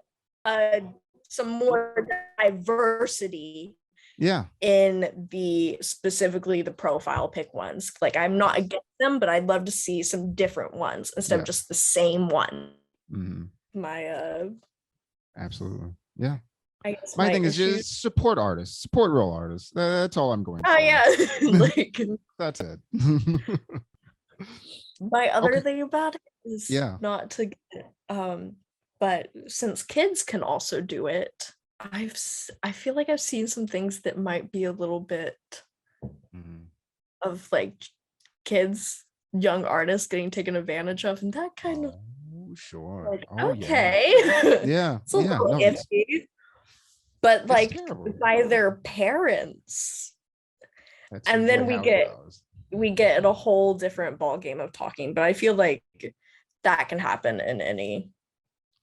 uh, some more diversity yeah, in the specifically the profile pic ones. Like I'm not yes, against them, but I'd love to see some different ones instead of yes. just the same one. Hmm. My Absolutely. Yeah. I guess My my thing is issue. just support artists, support real artists. That's all I'm going Oh for. yeah. Like That's it. my other Okay. thing about it is Yeah. not to get but since kids can also do it, I feel like I've seen some things that might be a little bit Mhm. of like kids, young artists getting taken advantage of, and that kind of Oh, sure. like, Oh, yeah. okay. Yeah. It's a Yeah. little No, iffy, but it's like terrible. by their parents. That's And usually then how it goes. we get a whole different ball game of talking, but I feel like that can happen in any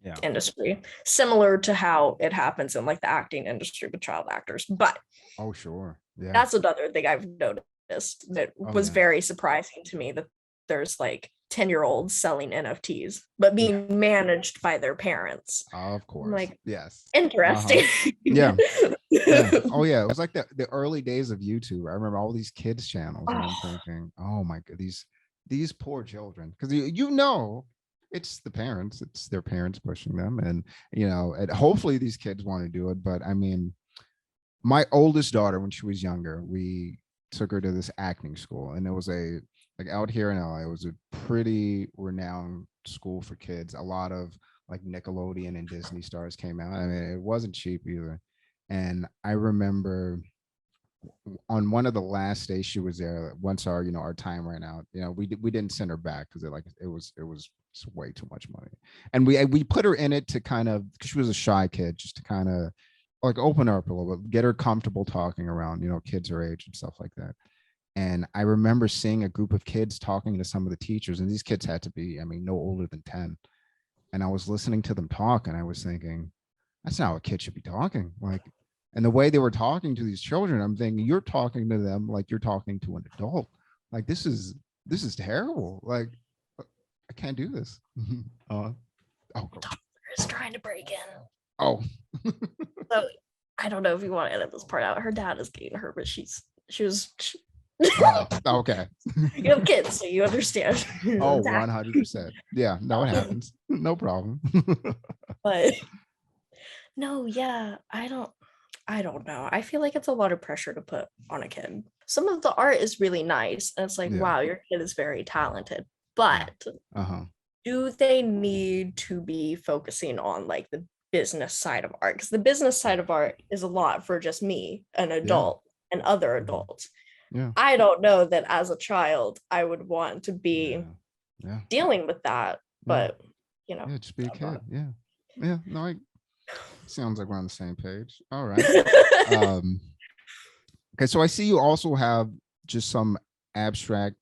Yeah. industry, similar to how it happens in like the acting industry with child actors. But Oh, sure. Yeah. that's another thing I've noticed that Oh, was yeah. very surprising to me, that there's like 10-year-olds selling NFTs, but Yeah. being managed by their parents. Of I'm course. like, Yes. Uh-huh. interesting. Yeah. Yeah. Oh, yeah. It was like the early days of YouTube. I remember all these kids channels, and I'm Oh, thinking, oh my god, these these poor children, because you know it's the parents, it's their parents pushing them, and and hopefully these kids want to do it. But I mean, my oldest daughter, when she was younger, we took her to this acting school, and it was like out here in LA, it was a pretty renowned school for kids. A lot of like Nickelodeon and Disney stars came out. I mean, it wasn't cheap either. And I remember on one of the last days she was there, once our time ran out, we didn't send her back because it was way too much money. And we put her in it to kind of, because she was a shy kid, just to kind of like open her up a little bit, get her comfortable talking around kids her age and stuff like that. And I remember seeing a group of kids talking to some of the teachers, and these kids had to be, I mean, no older than 10. And I was listening to them talk, and I was thinking, that's not how a kid should be talking. Like, and the way they were talking to these children, I'm thinking, you're talking to them like you're talking to an adult. Like, this is terrible. Like, I can't do this. Oh, is trying to break in. Oh. So I don't know if you want to edit this part out. Her dad is getting her, but she was. Okay. You have kids, so you understand. Oh, 100%. Yeah, no, it happens. No problem. But no, yeah, I don't know. I feel like it's a lot of pressure to put on a kid. Some of the art is really nice, and it's like, Yeah. wow, your kid is very talented. But Uh-huh. do they need to be focusing on like the business side of art? Because the business side of art is a lot for just me, an adult, and other adults. Yeah. I don't know that as a child I would want to be dealing with that, but yeah, just be a kid. Yeah, no, sounds like we're on the same page. All right. Okay, so I see you also have just some abstract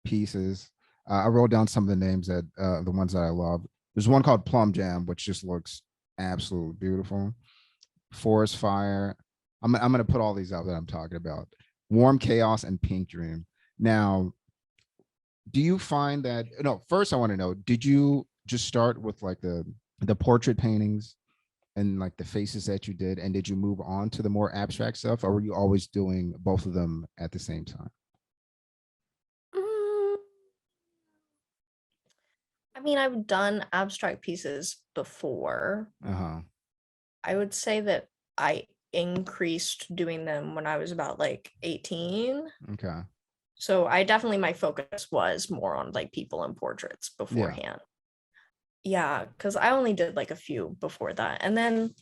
pieces. I wrote down some of the names that the ones that I love. There's one called Plum Jam, which just looks absolutely beautiful. Forest Fire. I'm gonna put all these out that I'm talking about. Warm Chaos and Pink Dream. Now, do you find that, no, first I want to know, did you just start with like the portrait paintings and like the faces that you did, and did you move on to the more abstract stuff, or were you always doing both of them at the same time? I mean, I've done abstract pieces before. Uh-huh. I would say that I increased doing them when I was about like 18. Okay. So my focus was more on like people and portraits beforehand. Yeah, because I only did like a few before that. And then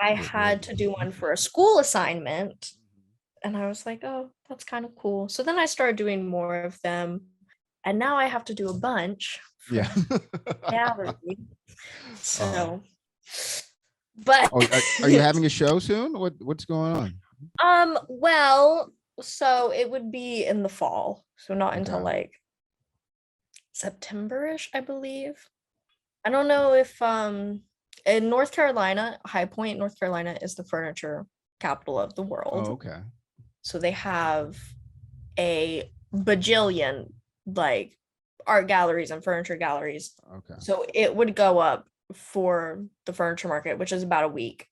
I had to do one for a school assignment. And I was like, oh, that's kind of cool. So then I started doing more of them. And now I have to do a bunch. Yeah. So, but are you having a show soon? What's going on? Well, so it would be in the fall. So not until like September-ish, I believe. I don't know if in North Carolina, High Point, North Carolina is the furniture capital of the world. Oh, okay. So they have a bajillion like art galleries and furniture galleries. Okay. So it would go up for the furniture market, which is about a week.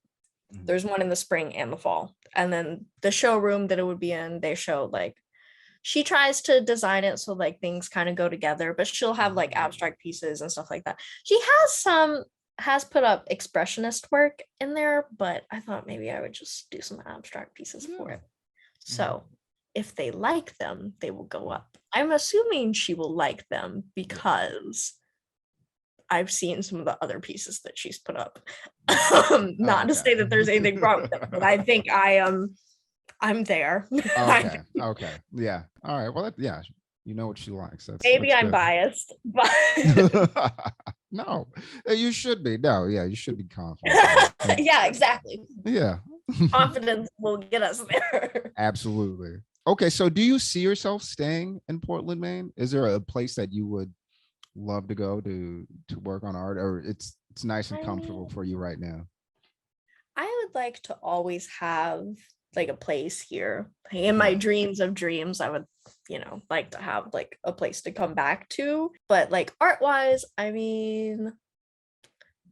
Mm-hmm. There's one in the spring and the fall. And then the showroom that it would be in, they show like, she tries to design it so like things kind of go together, but she'll have like abstract pieces and stuff like that. She has put up expressionist work in there, but I thought maybe I would just do some abstract pieces for it. So if they like them, they will go up. I'm assuming she will like them because I've seen some of the other pieces that she's put up. Not to say that there's anything wrong with them, but I think I'm there. Okay. Yeah. All right. Well, you know what she likes. Maybe I'm biased, but no, you should be. No, yeah, you should be confident. Yeah, exactly. Yeah. Confidence will get us there. Absolutely. Okay, so do you see yourself staying in Portland, Maine? Is there a place that you would love to go to work on art, or it's nice and comfortable for you right now? I would like to always have like a place here. In my dreams of dreams, I would, like to have like a place to come back to. But like art wise, I mean,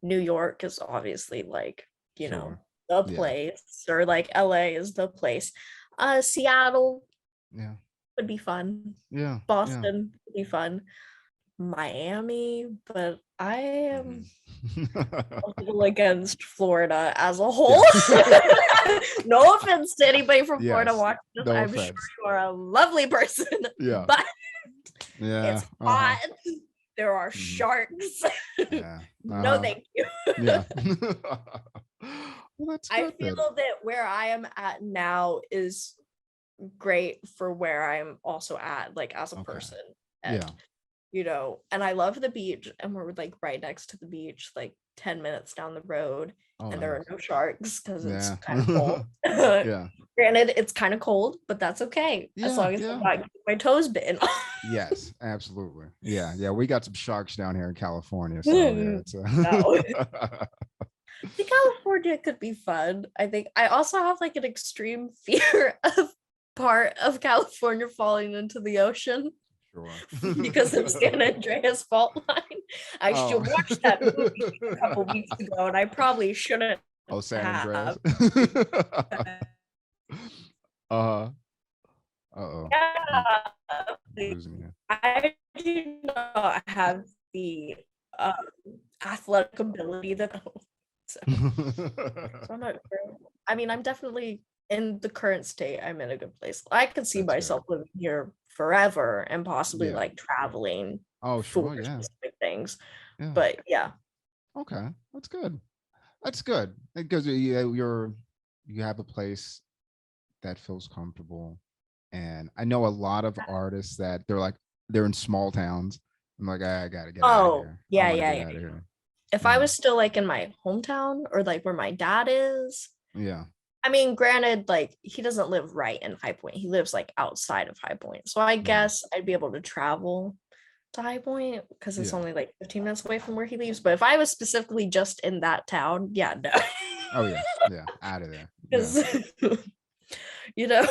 New York is obviously like, the place, or like LA is the place. Seattle. Yeah. would be fun. Yeah. Boston would be fun. Miami, but I Yeah. am a little against Florida as a whole. Yeah. No offense to anybody from Florida Yes. watching this. No I'm sure offense. you are a lovely person, Yeah. but Yeah. it's hot. There are Mhm. sharks. Yeah. No, thank you. Yeah. Well, that's I good then. feel that where I am at now is great for where I'm also at, like as a Okay. person. And Yeah. you know, and I love the beach, and we're like right next to the beach, like 10 minutes down the road, Oh, and there are nice. no sharks because it's Yeah. kind of cold. Yeah. Granted, it's kind of cold, but that's okay as Yeah. long as Yeah. I'm not getting my toes bitten. Yes, absolutely. Yeah. Yeah. We got some sharks down here in California. So yeah, it's No. I think California could be fun. I think I also have like an extreme fear of part of California falling into the ocean sure. because of San Andreas fault line. I should Oh. watch that movie a couple weeks ago, and I probably shouldn't Oh, San Andreas. have. Uh-huh. Uh-oh. Yeah, Losing you. I do not have the um, athletic ability that. So I'm not sure. I mean, I'm definitely in the current state. I'm in a good place. I could see That's good. myself living here forever and possibly Yeah. like traveling Oh, sure. for Yeah. specific things. Yeah. But yeah. Okay. That's good. That's good. Because you have a place that feels comfortable. And I know a lot of artists that they're in small towns. I'm like, I gotta get out of Oh, here. I yeah, want to yeah, get yeah. out of here. If I Yeah. was still like in my hometown or like where my dad is, Yeah. I mean, granted, like he doesn't live right in High Point. He lives like outside of High Point. So I guess I'd be able to travel to High Point because it's Yeah. only like 15 minutes away from where he lives. But if I was specifically just in that town, yeah, no. Oh yeah. Yeah. Out of there. Yeah. Because you know,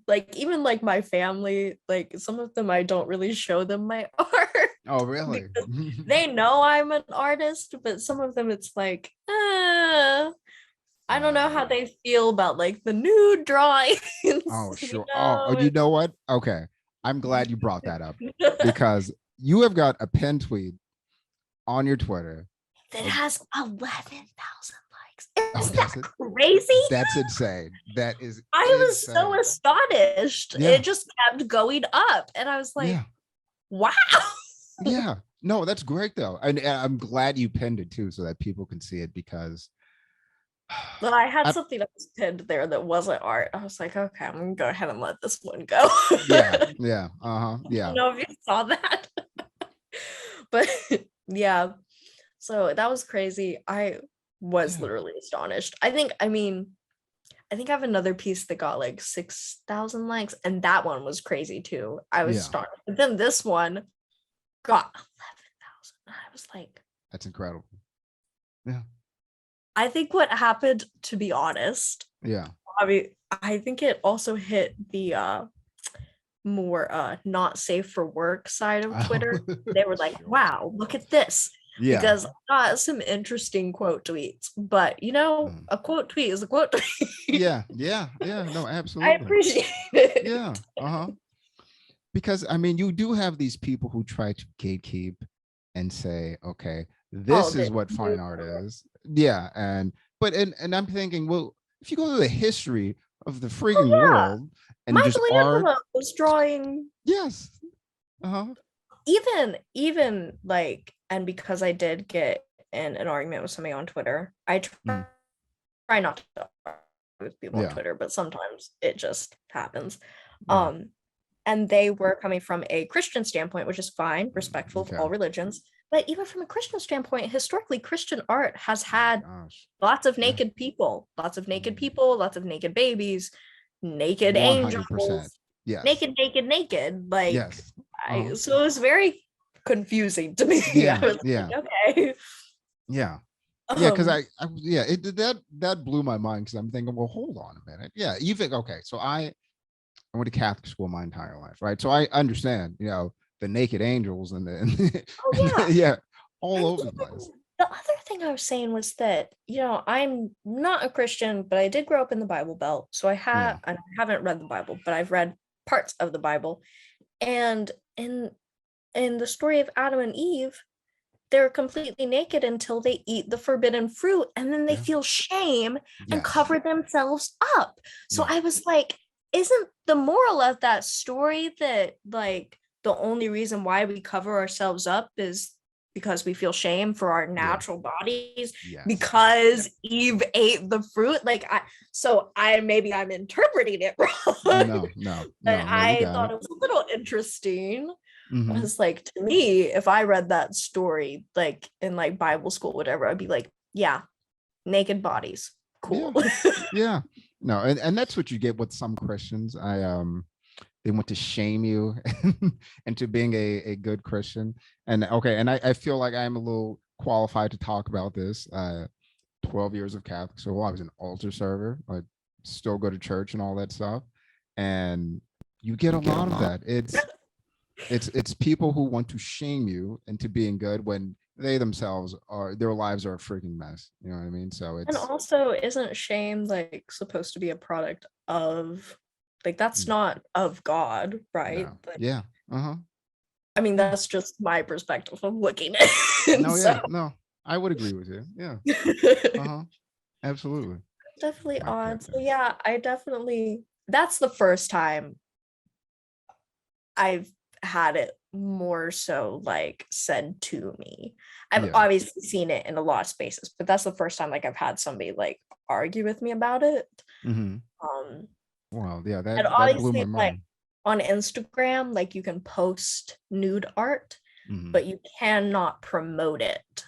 like even like my family, like some of them I don't really show them my art. Oh really? Because they know I'm an artist, but some of them it's like, I don't know how they feel about like the nude drawings. Oh, you sure. know? Oh, you know what? Okay. I'm glad you brought that up because you have got a pen tweet on your Twitter. That has 11,000 likes. Oh, Is that's that it. crazy? That's insane. That is I was so insane. astonished. Yeah. It just kept going up. And I was like, Yeah. wow. Yeah. No, that's great though. And I'm glad you pinned it too so that people can see it because But I had I- something that was pinned there that wasn't art. I was like, okay, I'm gonna go ahead and let this one go. yeah, yeah, uh-huh. I Yeah. don't know if you saw that. But yeah. So that was crazy. I was Yeah. literally astonished. I think I have another piece that got like 6,000 likes, and that one was crazy too. I was Yeah. astonished. But then this one got 11,000. I was like, That's incredible. Yeah. I think what happened, to be honest, Yeah. I mean, I think it also hit the more not safe for work side of Twitter. They were like, Sure. wow, look at this. Yeah. Because I got some interesting quote tweets. But you know, a quote tweet is a quote tweet. Yeah. Yeah. Yeah. No, absolutely. I appreciate it. Yeah. Uh-huh. Because I mean, you do have these people who try to gatekeep and say, okay, this is what fine art is. Yeah. And I'm thinking, well, if you go to the history of the freaking world and just art, Michelangelo was drawing. yes. Uh-huh. Even like, and because I did get in an argument with somebody on Twitter, I try not to argue with people on Twitter, but sometimes it just happens. Yeah. And they were coming from a Christian standpoint, which is fine, respectful of all religions. But even from a Christian standpoint, historically, Christian art has had lots of naked people, lots of naked babies, naked 100%. angels, Yes. naked. Like, yes. So it was very confusing to me. Yeah. I was Yeah. like, okay. Yeah. Yeah, because that blew my mind because I'm thinking, well, hold on a minute. Yeah, you think, okay, so I went to Catholic school my entire life, right? So I understand, the naked angels and the yeah, all over the place. The other thing I was saying was that, I'm not a Christian, but I did grow up in the Bible Belt. So I haven't read the Bible, but I've read parts of the Bible. And in the story of Adam and Eve, they're completely naked until they eat the forbidden fruit, and then they Yeah. feel shame and Yes. cover themselves up. So Yeah. I was like, isn't the moral of that story that like the only reason why we cover ourselves up is because we feel shame for our natural bodies, Yes. because Eve ate the fruit? Like maybe I'm interpreting it wrong. No, But you I got thought it. it was a little interesting. Mhm. It's like, to me, if I read that story like in like Bible school, whatever, I'd be like, yeah, naked bodies, cool. Yeah. No, and that's what you get with some Christians. They want to shame you into being a good Christian. And okay, and I feel like I'm a little qualified to talk about this. 12 years of Catholic, so I was an altar server. I still go to church and all that stuff. And you get a lot of that. It's people who want to shame you into being good when they themselves are, their lives are a freaking mess. You know what I mean? So And it's also, isn't shame like supposed to be a product of, like, that's not of God, right? no. Like, Yeah. Uh-huh. I mean, Yeah. that's just my perspective of looking at it. No, So yeah, no. I would agree with you. Yeah. Uh-huh. Absolutely. definitely My odd. So goodness. yeah, that's the first time I've had it more so like said to me. I've Yeah. obviously seen it in a lot of spaces, but that's the first time like I've had somebody like argue with me about it. Mm-hmm. Um, Wow. Yeah, and that blew my obviously like mind. on Instagram, like you can post nude art, Mm-hmm. but you cannot promote it.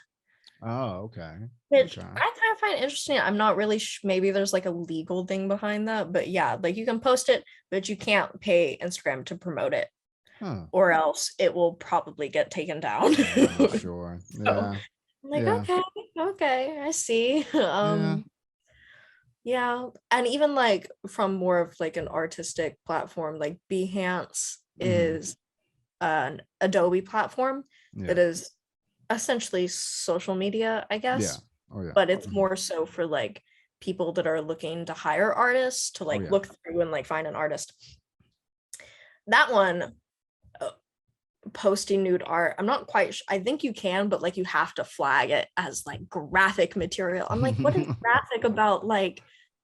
Oh, okay. Which Okay. I kind of find interesting. I'm not really maybe there's like a legal thing behind that, but yeah, like you can post it, but you can't pay Instagram to promote it, Huh. or else it will probably get taken down. I'm sure. So Yeah. I'm like, Yeah. okay, I see. Yeah. Yeah, and even like from more of like an artistic platform, like Behance Mm-hmm. is an Adobe platform Yeah. that is essentially social media, I Yeah. guess, Oh yeah. but it's Mhm. more so for like people that are looking to hire artists to Oh like yeah. look through and like find an artist. That one, posting nude art, I'm not quite I think you can, but like you have to flag it as like graphic material. I'm like, what is graphic about like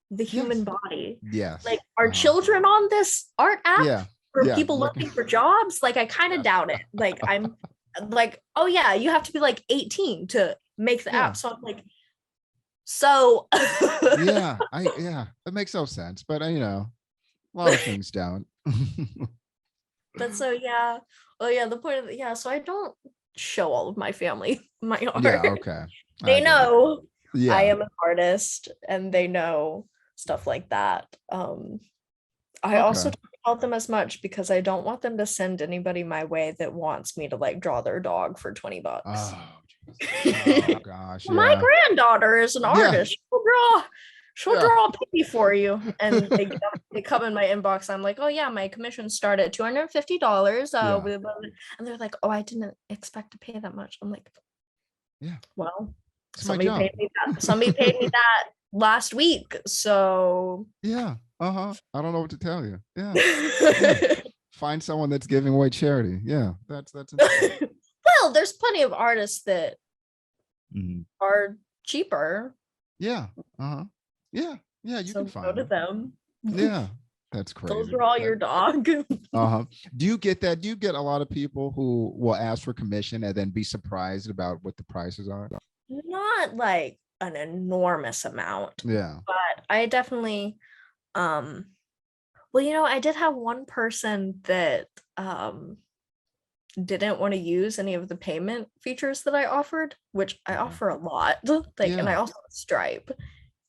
the human Yes. body? Yes. Like, are children on this art app Yeah. for Yeah. people Look. looking for jobs? Like, I kind of Yes. doubt it. Like, I'm like, oh yeah, you have to be like 18 to make the Yeah. app. So I'm like, so Yeah. That makes no sense. But you know, a lot of things don't. but so yeah. Oh yeah, the point of yeah, so I don't show all of my family my Yeah. art. Okay. I They get it. know I Yeah. am an artist and they know stuff like that. I Okay. also don't tell them as much because I don't want them to send anybody my way that wants me to like draw their dog for $20. Oh, oh gosh. My Yeah. granddaughter is an Yeah. artist. She'll Yeah. draw a piggy for you. And they come in my inbox. I'm like, oh yeah, my commission started at $250. Yeah. And they're like, oh, I didn't expect to pay that much. I'm like, Yeah. well, It's my job. somebody paid me that last week. So Yeah. Uh-huh. I don't know what to tell you. Yeah. Yeah. Find someone that's giving away charity. Yeah. That's well, there's plenty of artists that Mhm. are cheaper. Yeah. Uh-huh. Yeah. Yeah. You So can go find to them. them. Yeah. That's They'll crazy. draw your dog. Uh-huh. Do you get that? Do you get a lot of people who will ask for commission and then be surprised about what the prices are? Not like an enormous amount, Yeah. but I definitely well, I did have one person that didn't want to use any of the payment features that I offered, which I Okay. offer a lot. Like, and I Yeah. also have Stripe,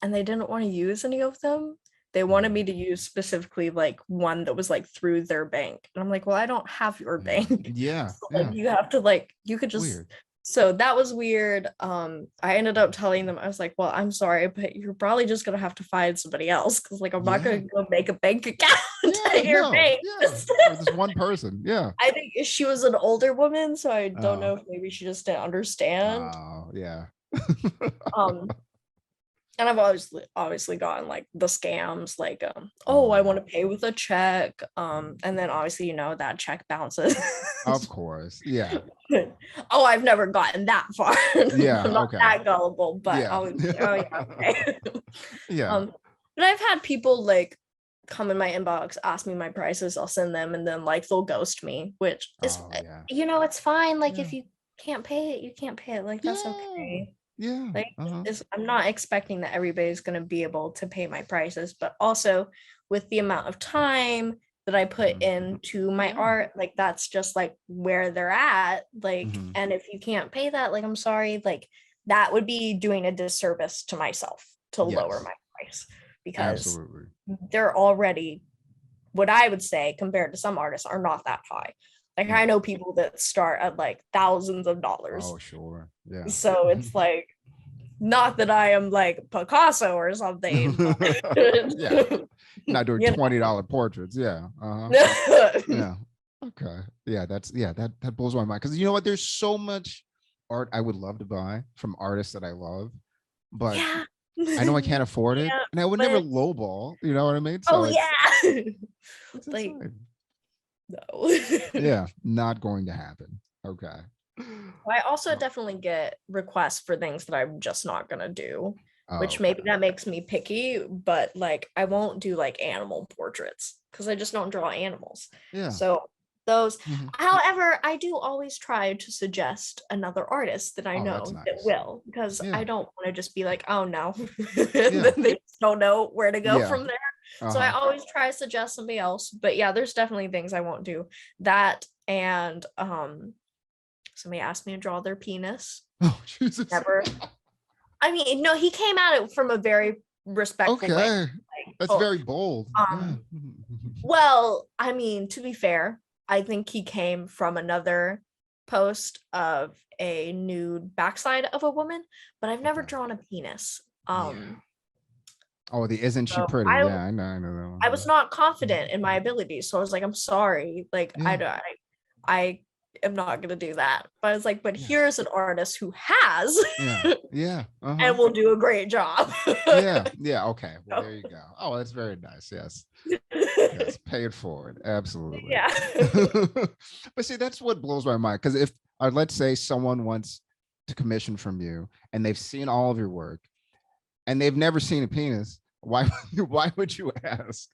and they didn't want to use any of them. They wanted me to use specifically like one that was like through their bank. And I'm like, well, I don't have your Yeah. bank. Yeah. So, like, Yeah. you have to like, you could just Weird. so that was weird. I ended up telling them, I was like, well, I'm sorry, but you're probably just gonna have to find somebody else because like I'm not Yeah. gonna go make a bank account Yeah. at your No. bank. Yeah. For this one person. Yeah. I think she was an older woman, so I don't Oh. know if maybe she just didn't understand. Oh, yeah. Um, And I've obviously gotten like the scams, like Oh, I yeah. want to pay with a check, and then obviously that check bounces. Of course. Yeah. Oh, I've never gotten that far. Yeah. I'm not Okay. that gullible, but Yeah. oh yeah, okay. Yeah. But I've had people like come in my inbox, ask me my prices, I'll send them, and then like they'll ghost me, which is Oh, yeah. it's fine. Like Yeah. if you can't pay it, you can't pay it. Like that's Yeah. okay. Yeah. Like Uh-huh. I'm not expecting that everybody's going to be able to pay my prices, but also with the amount of time that I put into my art, like that's just like where they're at. Like, and if you can't pay that, like I'm sorry, like that would be doing a disservice to myself to lower Yes. my price, because Absolutely. they're already, what I would say compared to some artists, are not that high. Like I Yeah. know people that start at like thousands of dollars. Oh, sure. Yeah. So it's like, not that I am like Picasso or something, but Yeah. Not doing you $20 portraits. Yeah. Uh-huh. know. Yeah. Okay. Yeah, that blows my mind. Because you know what? There's so much art I would love to buy from artists that I love, but Yeah. I know I can't afford it. Yeah, And I would never but lowball, you know what I mean? oh So yeah. it's Like insane. no. Yeah, not going to happen. Okay. I also definitely get requests for things that I'm just not gonna do, Oh, which maybe that makes me picky, but like I won't do like animal portraits because I just don't draw animals. yeah. So those, Mhm. however, I do always try to suggest another artist that I Oh, that's know that nice. will, because Yeah. I don't want to just be like, oh no, and Yeah. then they just don't know where to go Yeah. from there. So I always try to suggest somebody else. But yeah, there's definitely things I won't do. That and somebody asked me to draw their penis. Oh, Jesus. Never. I mean, no, he came at it from a very respectful way. Okay. Like, That's very bold. Yeah. well, I mean, to be fair, I think he came from another post of a nude backside of a woman, but I've never Okay. drawn a penis. Yeah. Oh, the isn't she So pretty? Yeah, I know that one. I was not confident in my abilities, so I was like, I'm sorry, like Yeah. I am not gonna do that. But I was like, but Yeah. here's an artist who has, Yeah. Yeah. and will do a great job. Yeah. Yeah. Okay. Well, there you go. Oh, that's very nice. Yes. Yes. Pay it forward. Absolutely. Yeah. But see, that's what blows my mind. Because if, let's say someone wants to commission from you and they've seen all of your work and they've never seen a penis, why would you ask?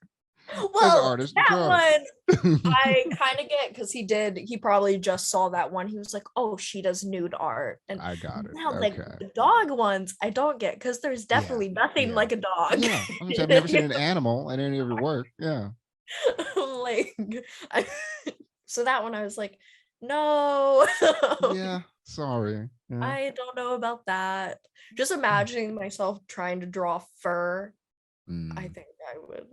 Well, artist, that draw one I kind of get, because he probably just saw that one. He was like, oh, she does nude art. And I got it. now Okay. like the dog ones I don't get, because there's definitely nothing like a dog. Yeah. I've never seen an animal in any of your work. Yeah. Like so that one I was like, no. Yeah. Sorry. Yeah. I don't know about that. Just imagining myself trying to draw fur, I think I would.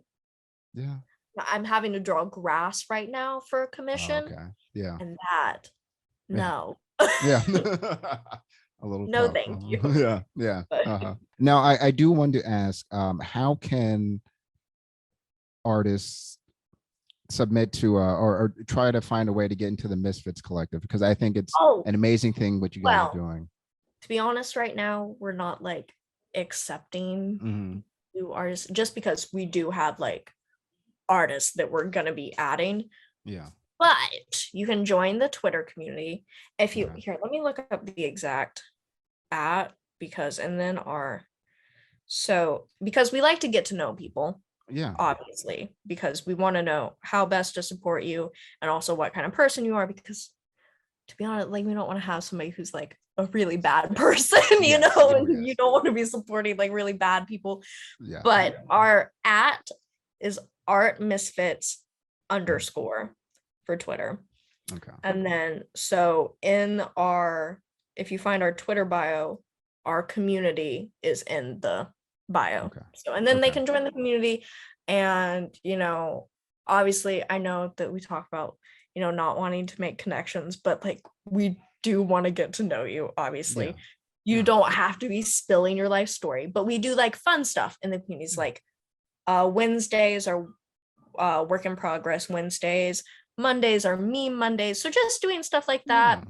Yeah. I'm having to draw grass right now for a commission. Okay. Yeah. And that, no. Yeah. A little No, tough. thank you. Yeah. Yeah. Now I do want to ask, how can artists submit to or try to find a way to get into the Misfits collective? Because I think it's an amazing thing what you guys are doing. To be honest, right now we're not like accepting new artists, just because we do have like artists that we're gonna be adding. Yeah. But you can join the Twitter community if you here. Let me look up the exact because we like to get to know people. Yeah. Obviously, because we want to know how best to support you and also what kind of person you are, because to be honest, like we don't want to have somebody who's like a really bad person, you know, and you don't want to be supporting like really bad people. Yeah. But our is art misfits _ for Twitter. Okay. And then if you find our Twitter bio, our community is in the bio. Okay. So and then they can join the community. And obviously I know that we talk about not wanting to make connections, but like we do want to get to know you. Obviously you don't have to be spilling your life story, but we do like fun stuff in the communities. Like Wednesdays are work in progress Wednesdays, Mondays are meme Mondays, so just doing stuff like that.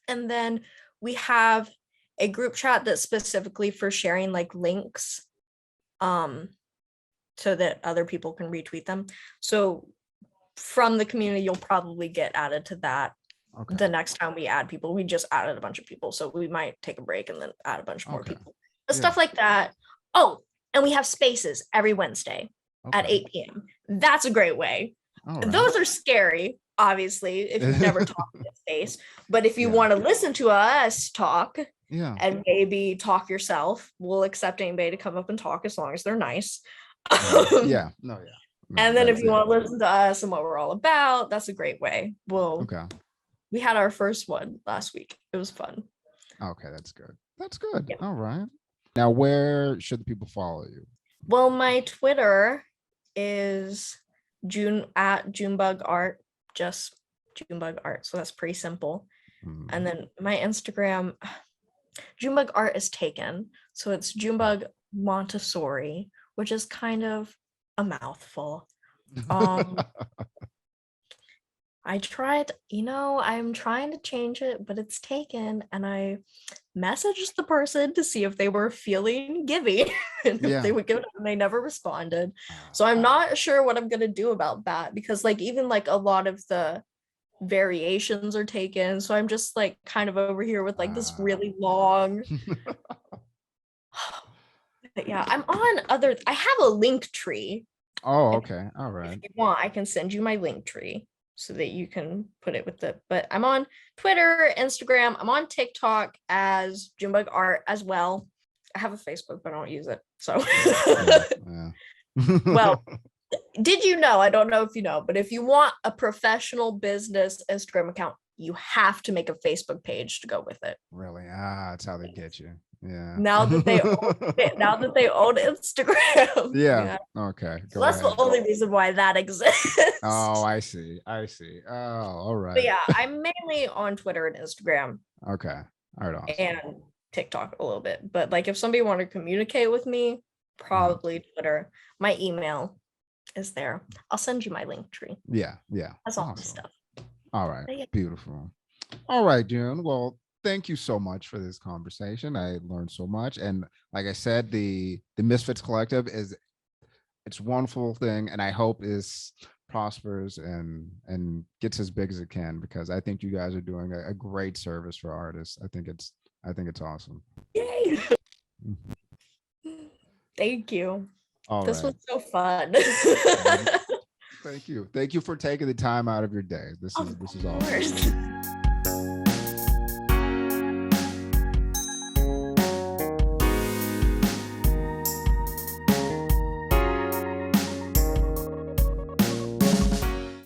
And then we have a group chat that's specifically for sharing like links, so that other people can retweet them. So from the community, you'll probably get added to that. Okay. The next time we add people. We just added a bunch of people, so we might take a break and then add a bunch more Okay. people. But stuff like that. Oh, and we have spaces every Wednesday at 8 p.m. That's a great way. All right. Those are scary, obviously, if you've never talked in space. But if you Yeah. want to listen to us talk Yeah. and maybe talk yourself, we'll accept anybody to come up and talk as long as they're nice. Yeah. No, yeah. No, And then if that's you it. want to listen to us and what we're all about, that's a great way. Okay. We had our first one last week. It was fun. Okay, that's good. That's good. Yeah. All right. Now, where should the people follow you? Well, my Twitter is Junebug Art, just Junebug Art. So that's pretty simple. Mhm. And then my Instagram, Junebug Art is taken. So it's Junebug Montessori, which is kind of a mouthful. I tried, I'm trying to change it, but it's taken. And I messaged the person to see if they were feeling giving and if they would give it up, and they never responded. So I'm not sure what I'm going to do about that, because like even like a lot of the variations are taken. So I'm just like kind of over here with like this really long. But yeah, I'm on I have a link tree. Oh, okay. All right. If you want, I can send you my link tree so that you can put it with but I'm on Twitter, Instagram, I'm on TikTok as Junebug Art as well. I have a Facebook, but I don't use it. So Yeah. well, did you know? I don't know if you know, but if you want a professional business Instagram account, you have to make a Facebook page to go with it. Really? That's how they get you. Yeah. Now that they own Instagram. Yeah. Okay. So that's the only reason why that exists. Oh, I see. Oh, all right. But yeah, I'm mainly on Twitter and Instagram. Okay. All right. Awesome. And TikTok a little bit. But like if somebody wanted to communicate with me, probably Twitter. My email is there. I'll send you my link tree. Yeah. Yeah. That's all the stuff. All right. Yeah. Beautiful. All right, June. Well, thank you so much for this conversation. I learned so much. And like I said, the Misfits Collective it's a wonderful thing, and I hope is prospers and gets as big as it can, because I think you guys are doing a great service for artists. I think it's awesome. Yay. Thank you. This was so fun. Thank you for taking the time out of your day. This is awesome.